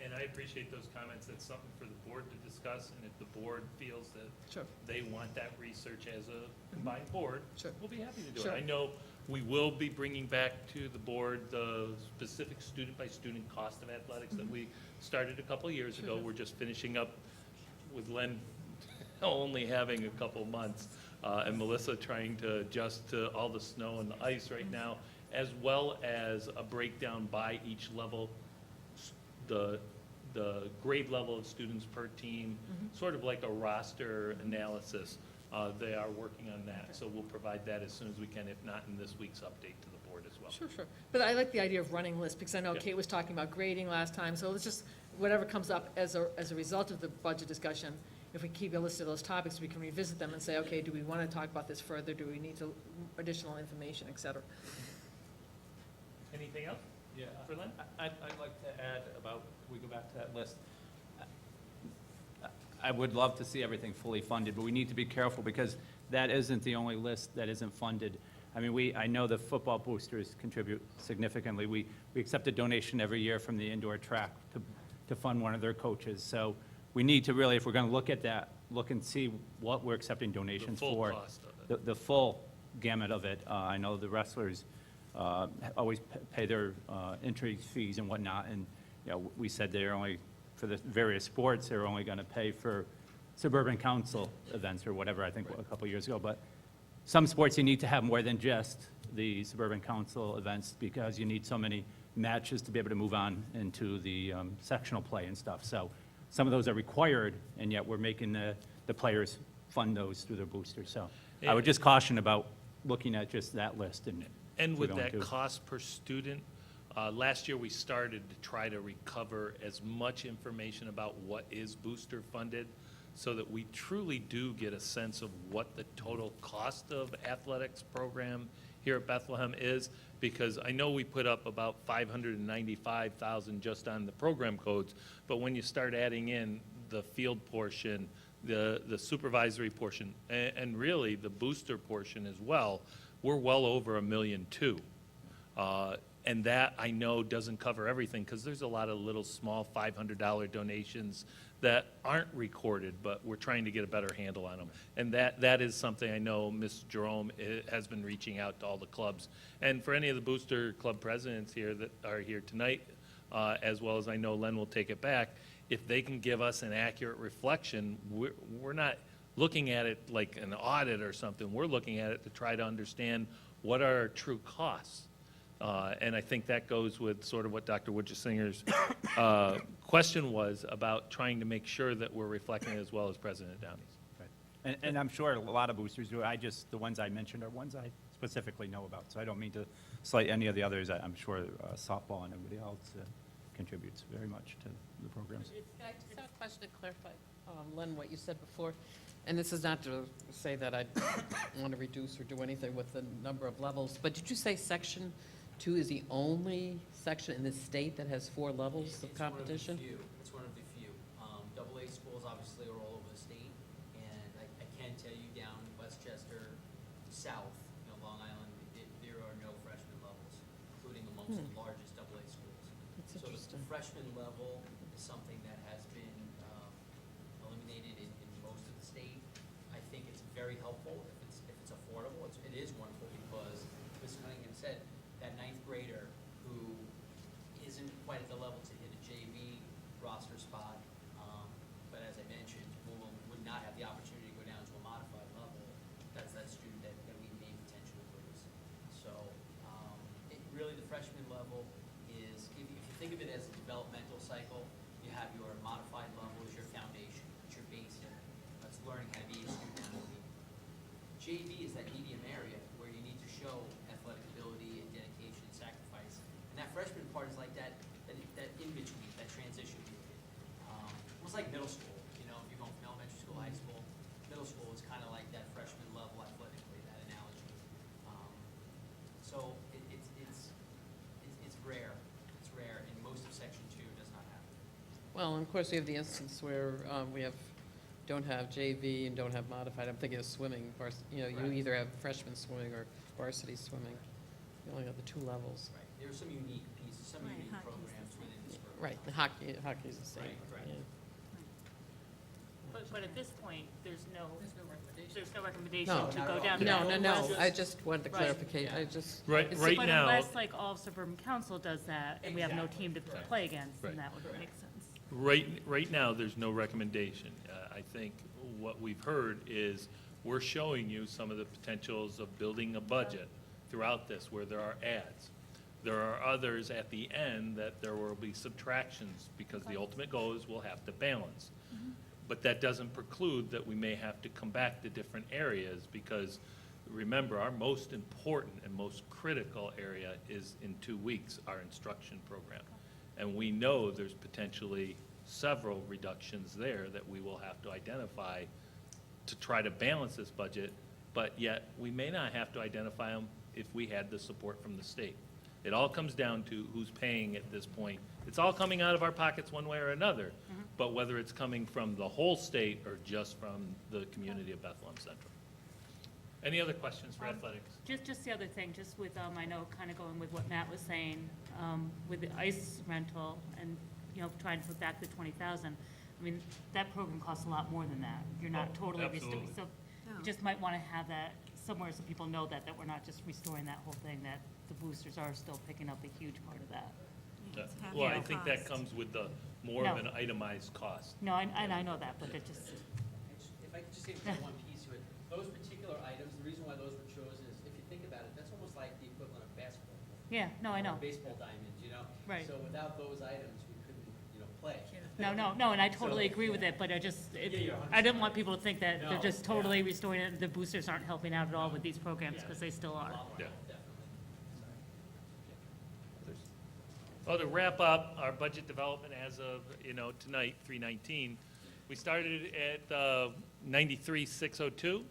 And I appreciate those comments. That's something for the board to discuss, and if the board feels that Sure. they want that research as a combined board, Sure. we'll be happy to do Sure. it. I know we will be bringing back to the board the specific student-by-student cost of athletics that we started a couple of years ago. We're just finishing up with Len only having a couple months, and Melissa trying to adjust to all the snow and the ice right now, as well as a breakdown by each level, the grade level of students per team, sort of like a roster analysis. They are working on that, so we'll provide that as soon as we can, if not in this week's update to the board as well. Sure, sure. But I like the idea of running lists, because I know Yeah. Kate was talking about grading last time, so let's just, whatever comes up as a result of the budget discussion, if we keep a list of those topics, we can revisit them and say, okay, do we want to talk about this further? Do we need additional information, et cetera? Anything else? Yeah, For Len? I'd like to add about, we go back to that list. I would love to see everything fully funded, but we need to be careful because that isn't the only list that isn't funded. I mean, I know the football boosters contribute significantly. We accept a donation every year from the indoor track to fund one of their coaches. So we need to really, if we're going to look at that, look and see what we're accepting donations The full for. cost of it. The full gamut of it. I know the wrestlers always pay their entry fees and whatnot, and, you know, we said they're only, for the various sports, they're only going to pay for suburban council events or whatever, I think, a couple years ago. But some sports, you need to have more than just the suburban council events because you need so many matches to be able to move on into the sectional play and stuff. So some of those are required, and yet we're making the players fund those through their boosters. So I would just caution about looking at just that list. And And with we're going that to. cost per student, last year we started to try to recover as much information about what is booster funded so that we truly do get a sense of what the total cost of athletics program here at Bethlehem is, because I know we put up about $595,000 just on the program codes, but when you start adding in the field portion, the supervisory portion, and really the booster portion as well, we're well over $1.2 million. And that, I know, doesn't cover everything, because there's a lot of little small $500 donations that aren't recorded, but we're trying to get a better handle on them. And that is something I know Ms. Jerome has been reaching out to all the clubs. And for any of the booster club presidents here that are here tonight, as well as I know Len will take it back, if they can give us an accurate reflection, we're not looking at it like an audit or something. We're looking at it to try to understand what are our true costs. And I think that goes with sort of what Dr. Woodgesinger's question was about trying to make sure that we're reflecting it as well as President Downey's. Right. And I'm sure a lot of boosters do. The ones I mentioned are ones I specifically know about. So I don't mean to slight any of the others. I'm sure softball and everybody else contributes very much to the programs. Can I just have a question to clarify, Len, what you said before? And this is not to say that I want to reduce or do anything with the number of levels, but did you say Section 2 is the only section in the state that has 4 levels of competition? It's one of the few. AA schools obviously are all over the state, and I can tell you down in Westchester South, Long Island, there are no freshman levels, including amongst the largest AA schools. That's So interesting. the freshman level is something that has been eliminated in most of the state. I think it's very helpful if it's affordable. It is wonderful because, Ms. Cunningham said, that 9th grader who isn't quite at the level to hit a JV roster spot, but as I mentioned, would not have the opportunity to go down to a modified level. That's that student that we may potentially lose. So really the freshman level is, if you think of it as a developmental cycle, you have your modified level as your foundation, it's your basic. That's learning how to be a student athlete. JV is that medium area where you need to show athletic ability and dedication, sacrifice. And that freshman part is like that in-between, that transition period. Almost like middle school, if you're going from elementary school, high school. Middle school is kind of like that freshman level athletically, that analogy. So it's rare. It's rare, and most of Section 2 does not have it. Well, and of course, we have the instance where don't have JV and don't have modified. I'm thinking of swimming. You either have freshman swimming or varsity swimming. You only have the 2 levels. Right. There are some unique pieces, some Right, unique hockey's the programs same. within this program. Right, the hockey's the same. Right, correct. Yeah. But at this point, there's no recommendation No. to go down to No, that. no, Unless- I just wanted the Right. clarification. I just. Right, it's- right But now. unless, like, all suburban council does that, and we have no team to play against, then Right. that would make sense. Right now, there's no recommendation. I think what we've heard is we're showing you some of the potentials of building a budget throughout this where there are adds. There are others at the end that there will be subtractions because the ultimate goal is we'll have to balance. But that doesn't preclude that we may have to come back to different areas because remember, our most important and most critical area is in 2 weeks, our instruction program. And we know there's potentially several reductions there that we will have to identify to try to balance this budget, but yet we may not have to identify them if we had the support from the state. It all comes down to who's paying at this point. It's all coming out of our pockets one way or another, but whether it's coming from the whole state or just from the community of Bethlehem Central. Any other questions for athletics? Just the other thing, just with, I know, kind of going with what Matt was saying, with the ice rental and, trying to put back the 20,000. I mean, that program costs a lot more than that. You're not totally restoring. absolutely. So No. you just might want to have that somewhere so people know that we're not just restoring that whole thing, that the boosters are still picking up a huge part of that. It's half Well, I the think that cost. comes with the more of No. an itemized cost. No, and I know that, but it just, If I could just say one piece to it, those particular items, the reason why those were chosen is, if you think about it, that's almost like the equivalent of basketball. yeah, no, I know. Baseball diamonds, Right. So without those items, we couldn't, play. No, and I totally agree with it, but I just, you're I didn't want people to think that they're No, just totally restoring it, the boosters aren't helping out at all with these programs, because they still are. Yeah. Well, to wrap up our budget development as of, tonight, 3/19, we started at 93,602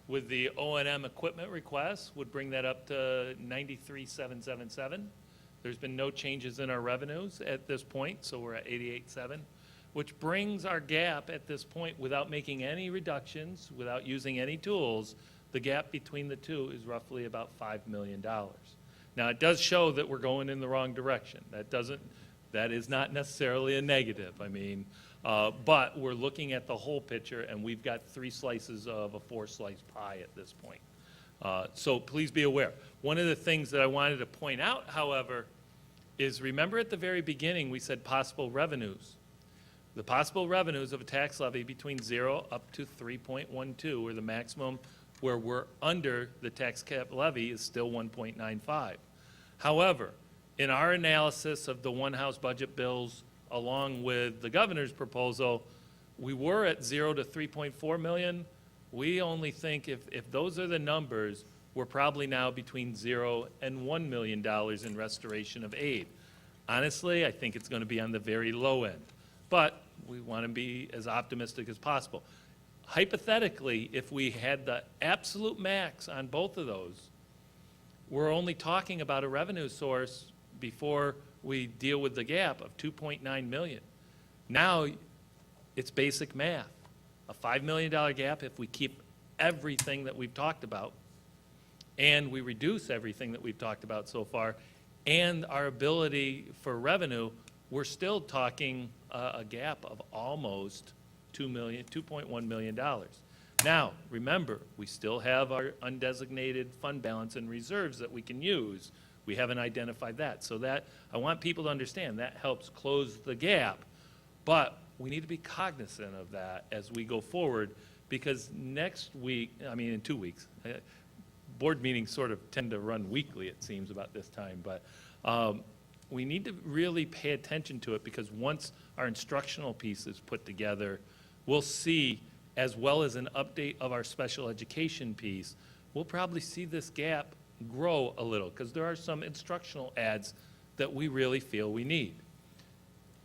with the O&M equipment request, would bring that up to 93,777. There's been no changes in our revenues at this point, so we're at 88,700, which brings our gap at this point, without making any reductions, without using any tools, the gap between the two is roughly about $5 million. Now, it does show that we're going in the wrong direction. That is not necessarily a negative. But we're looking at the whole picture, and we've got 3 slices of a 4-slice pie at this point. So please be aware. One of the things that I wanted to point out, however, is remember at the very beginning, we said possible revenues. The possible revenues of a tax levy between 0 up to 3.12, or the maximum where we're under the tax cap levy is still 1.95. However, in our analysis of the one-house budget bills, along with the governor's proposal, we were at 0 to 3.4 million. We only think if those are the numbers, we're probably now between 0 and $1 million in restoration of aid. Honestly, I think it's going to be on the very low end, but we want to be as optimistic as possible. Hypothetically, if we had the absolute max on both of those, we're only talking about a revenue source before we deal with the gap of 2.9 million. Now, it's basic math. A $5 million gap, if we keep everything that we've talked about, and we reduce everything that we've talked about so far, and our ability for revenue, we're still talking a gap of almost $2.1 million. Now, remember, we still have our undesignated fund balance and reserves that we can use. We haven't identified that. So that, I want people to understand, that helps close the gap. But we need to be cognizant of that as we go forward, because next week, I mean, in 2 weeks, board meetings sort of tend to run weekly, it seems, about this time, but we need to really pay attention to it, because once our instructional piece is put together, we'll see, as well as an update of our special education piece, we'll probably see this gap grow a little, because there are some instructional adds that we really feel we need.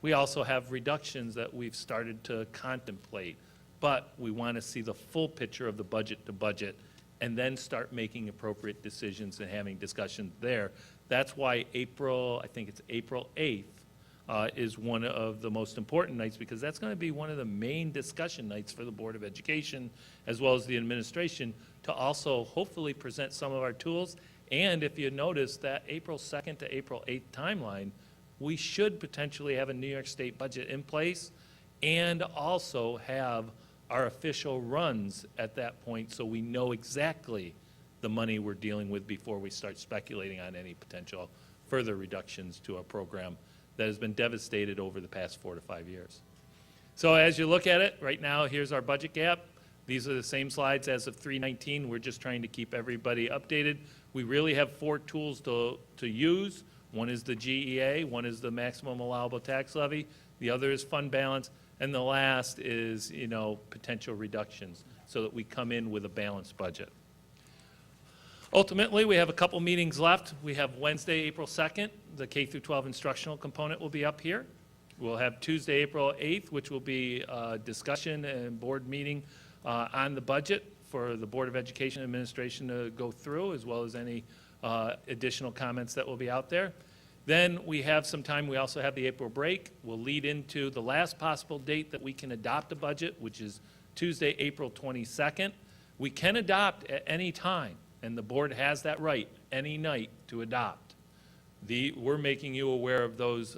We also have reductions that we've started to contemplate, but we want to see the full picture of the budget to budget and then start making appropriate decisions and having discussions there. That's why April, I think it's April 8th, is one of the most important nights, because that's going to be one of the main discussion nights for the Board of Education, as well as the administration, to also hopefully present some of our tools. And if you notice that April 2nd to April 8th timeline, we should potentially have a New York State budget in place and also have our official runs at that point, so we know exactly the money we're dealing with before we start speculating on any potential further reductions to a program that has been devastated over the past 4 to 5 years. So as you look at it, right now, here's our budget gap. These are the same slides as of 3/19. We're just trying to keep everybody updated. We really have 4 tools to use. One is the GEA, one is the maximum allowable tax levy, the other is fund balance, and the last is, potential reductions, so that we come in with a balanced budget. Ultimately, we have a couple meetings left. We have Wednesday, April 2nd, the K through 12 instructional component will be up here. We'll have Tuesday, April 8th, which will be a discussion and board meeting on the budget for the Board of Education Administration to go through, as well as any additional comments that will be out there. Then we have some time, we also have the April break. We'll lead into the last possible date that we can adopt a budget, which is Tuesday, April 22nd. We can adopt at any time, and the board has that right, any night to adopt. We're making you aware of those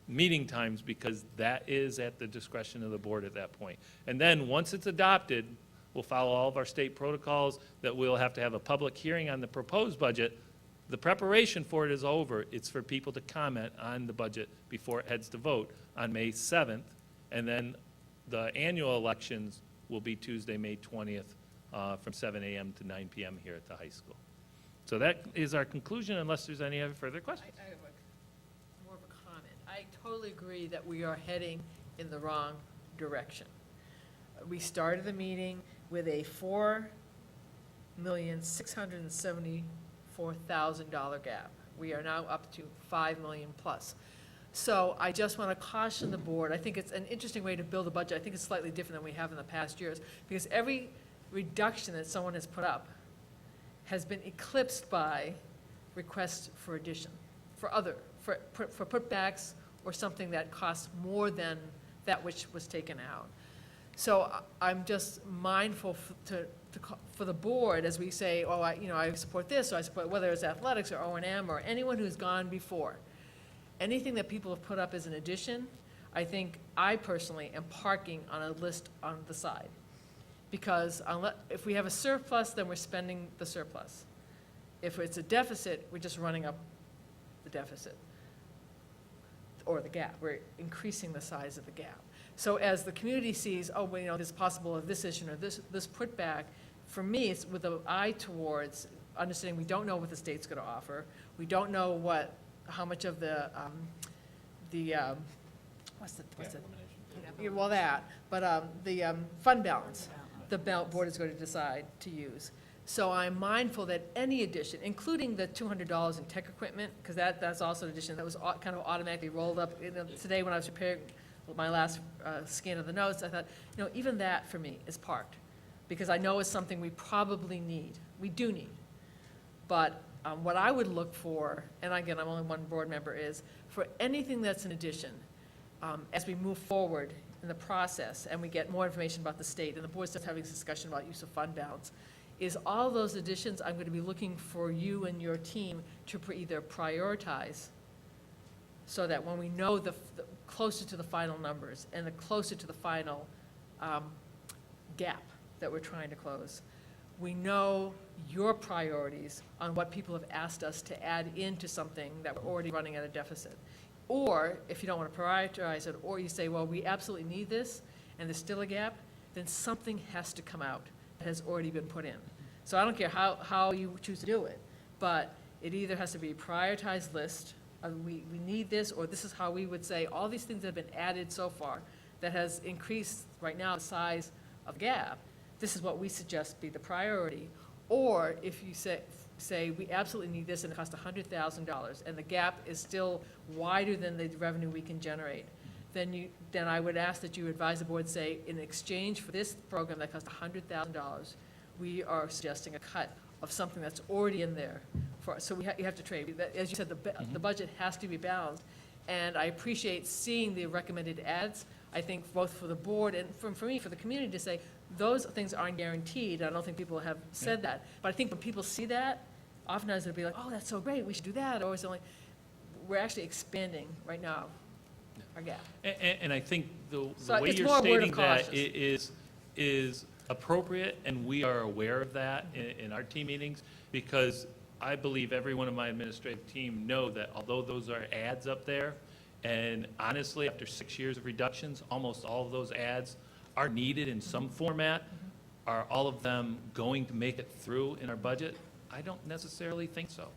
meeting times, because that is at the discretion of the board at that point. And then, once it's adopted, we'll follow all of our state protocols, that we'll have to have a public hearing on the proposed budget. The preparation for it is over. It's for people to comment on the budget before it heads to vote on May 7th. And then the annual elections will be Tuesday, May 20th, from 7 a.m. to 9 p.m. here at the high school. So that is our conclusion, unless there's any other further questions. I have more of a comment. I totally agree that we are heading in the wrong direction. We started the with a $4,674,000 gap. We are now up to $5 million plus. So I just want to caution the board. I think it's an interesting way to build a budget. I think it's slightly different than we have in the past years, because every reduction that someone has put up has been eclipsed by requests for addition, for putbacks, or something that costs more than that which was taken out. So I'm just mindful for the board, as we say, oh, I support this, or I support, whether it's athletics or O&M or anyone who's gone before. Anything that people have put up as an addition, I think I personally am parking on a list on the side. Because if we have a surplus, then we're spending the surplus. If it's a deficit, we're just running up the deficit, or the gap. We're increasing the size of the gap. So as the community sees, oh, well, there's possible of this issue or this putback, for me, it's with an eye towards understanding we don't know what the state's going to offer. We don't know how much of what's the, yeah, well, that, but the fund balance, the board is going to decide to use. So I'm mindful that any addition, including the $200 in tech equipment, because that's also an addition that was kind of automatically rolled up. Today, when I was preparing my last scan of the notes, I thought, even that for me is parked, because I know it's something we probably need. We do need. But what I would look for, and again, I'm only one board member, is for anything that's an addition, as we move forward in the process and we get more information about the state, and the board starts having this discussion about use of fund balance, is all those additions, I'm going to be looking for you and your team to either prioritize, so that when we know the closer to the final numbers and the closer to the final gap that we're trying to close, we know your priorities on what people have asked us to add into something that we're already running at a deficit. Or if you don't want to prioritize it, or you say, well, we absolutely need this, and there's still a gap, then something has to come out that has already been put in. So I don't care how you choose to do it, but it either has to be a prioritized list of we need this, or this is how we would say all these things that have been added so far that has increased right now the size of gap. This is what we suggest be the priority. Or if you say we absolutely need this and it costs $100,000 and the gap is still wider than the revenue we can generate, then I would ask that you advise the board, say, in exchange for this program that costs $100,000, we are suggesting a cut of something that's already in there. So you have to trade. As you said, the budget has to be balanced. And I appreciate seeing the recommended adds. I think both for the board and for me, for the community to say, those things aren't guaranteed. I don't think people have said that. But I think when people see that, oftentimes they'll be like, oh, that's so great, we should do that. Or it's only, we're actually expanding right now our gap. And I think the So way it's you're more a word of stating that caution. is appropriate, and we are aware of that in our team meetings, because I believe every one of my administrative team know that although those are ads up there, and honestly, after 6 years of reductions, almost all of those ads are needed in some format. Are all of them going to make it through in our budget? I don't necessarily think so.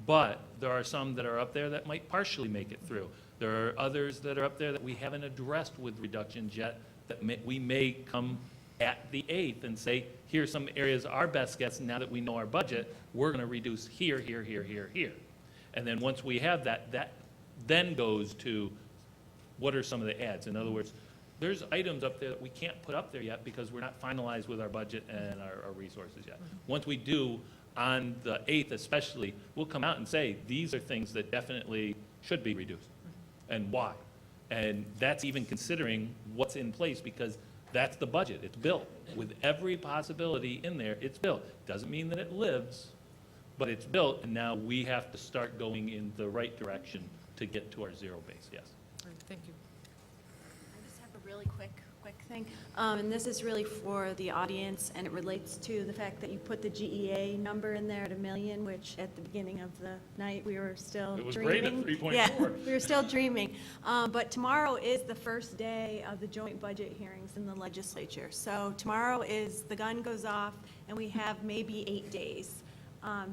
But there are some that are up there that might partially make it through. There are others that are up there that we haven't addressed with reductions yet, that we may come at the 8th and say, here's some areas our best guess, now that we know our budget, we're going to reduce here, here, here, here, here. And then once we have that, that then goes to what are some of the ads. In other words, there's items up there that we can't put up there yet because we're not finalized with our budget and our resources yet. Once we do, on the 8th especially, we'll come out and say, these are things that definitely should be reduced, and why. And that's even considering what's in place, because that's the budget. It's built. With every possibility in there, it's built. Doesn't mean that it lives, but it's built, and now we have to start going in the right direction to get to our zero base, yes. Thank you. I just have a really quick thing. And this is really for the audience, and it relates to the fact that you put the GEA number in there at $1 million, which at the beginning of the night, we were still It was dreaming. great at 3.4. Yeah, we were still dreaming. But tomorrow is the first day of the joint budget hearings in the legislature. So tomorrow is, the gun goes off, and we have maybe 8 days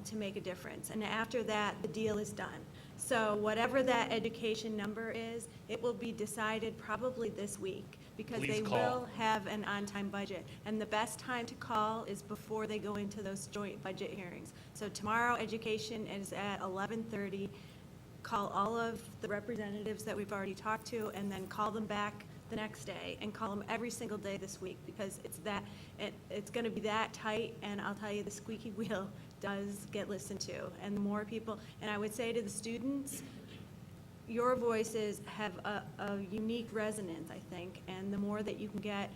to make a difference. And after that, the deal is done. So whatever that education number is, it will be decided probably this week, because Please they call. will have an on-time budget. And the best time to call is before they go into those joint budget hearings. So tomorrow, education is at 11:30. Call all of the representatives that we've already talked to, and then call them back the next day, and call them every single day this week, because it's going to be that tight, and I'll tell you, the squeaky wheel does get listened to. And the more people, and I would say to the students, your voices have a unique resonance, I think, and the more that you can get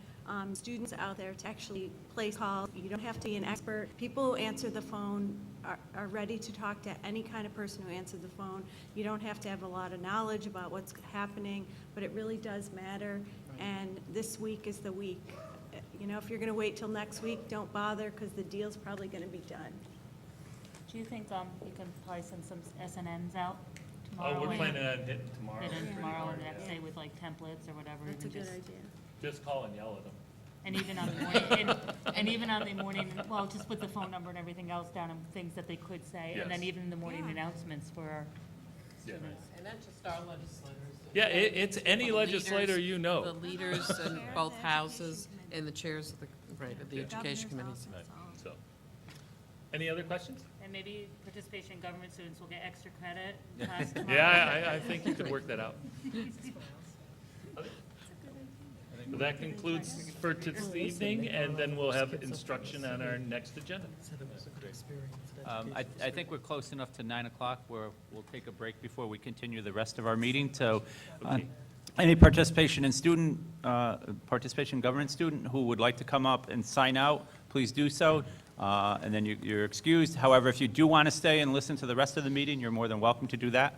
students out there to actually place calls, you don't have to be an expert. People who answer the phone are ready to talk to any kind of person who answers the phone. You don't have to have a lot of knowledge about what's happening, but it really does matter, and this week is the week. You know, if you're going to wait till next week, don't bother, because the deal's probably going to be done. Do you think you can probably send some SNNs out Oh, tomorrow? we're and planning on hitting tomorrow. Hit in pretty tomorrow hard, and the next yeah. day with like templates or whatever? That's a even good just- idea. Just call and yell at them. And even on the morning, and even on the morning, well, just put the phone number and everything else down and things that they could say. And then Yes. even the morning announcements for our students. And not just our legislators. Yeah, it's any The legislator leaders- you know. The leaders in both houses and the chairs of the education committees. So, any other questions? And maybe participation in government students will get extra credit class tomorrow. Yeah, I think you could work that out. So that concludes for this evening, and then we'll have instruction on our next agenda. I think we're close enough to 9 o'clock where we'll take a break before we continue the rest of our meeting. So any participation in student, participation government student who would like to come up and sign out, please do so. And then you're excused. However, if you do want to stay and listen to the rest of the meeting, you're more than welcome to do that.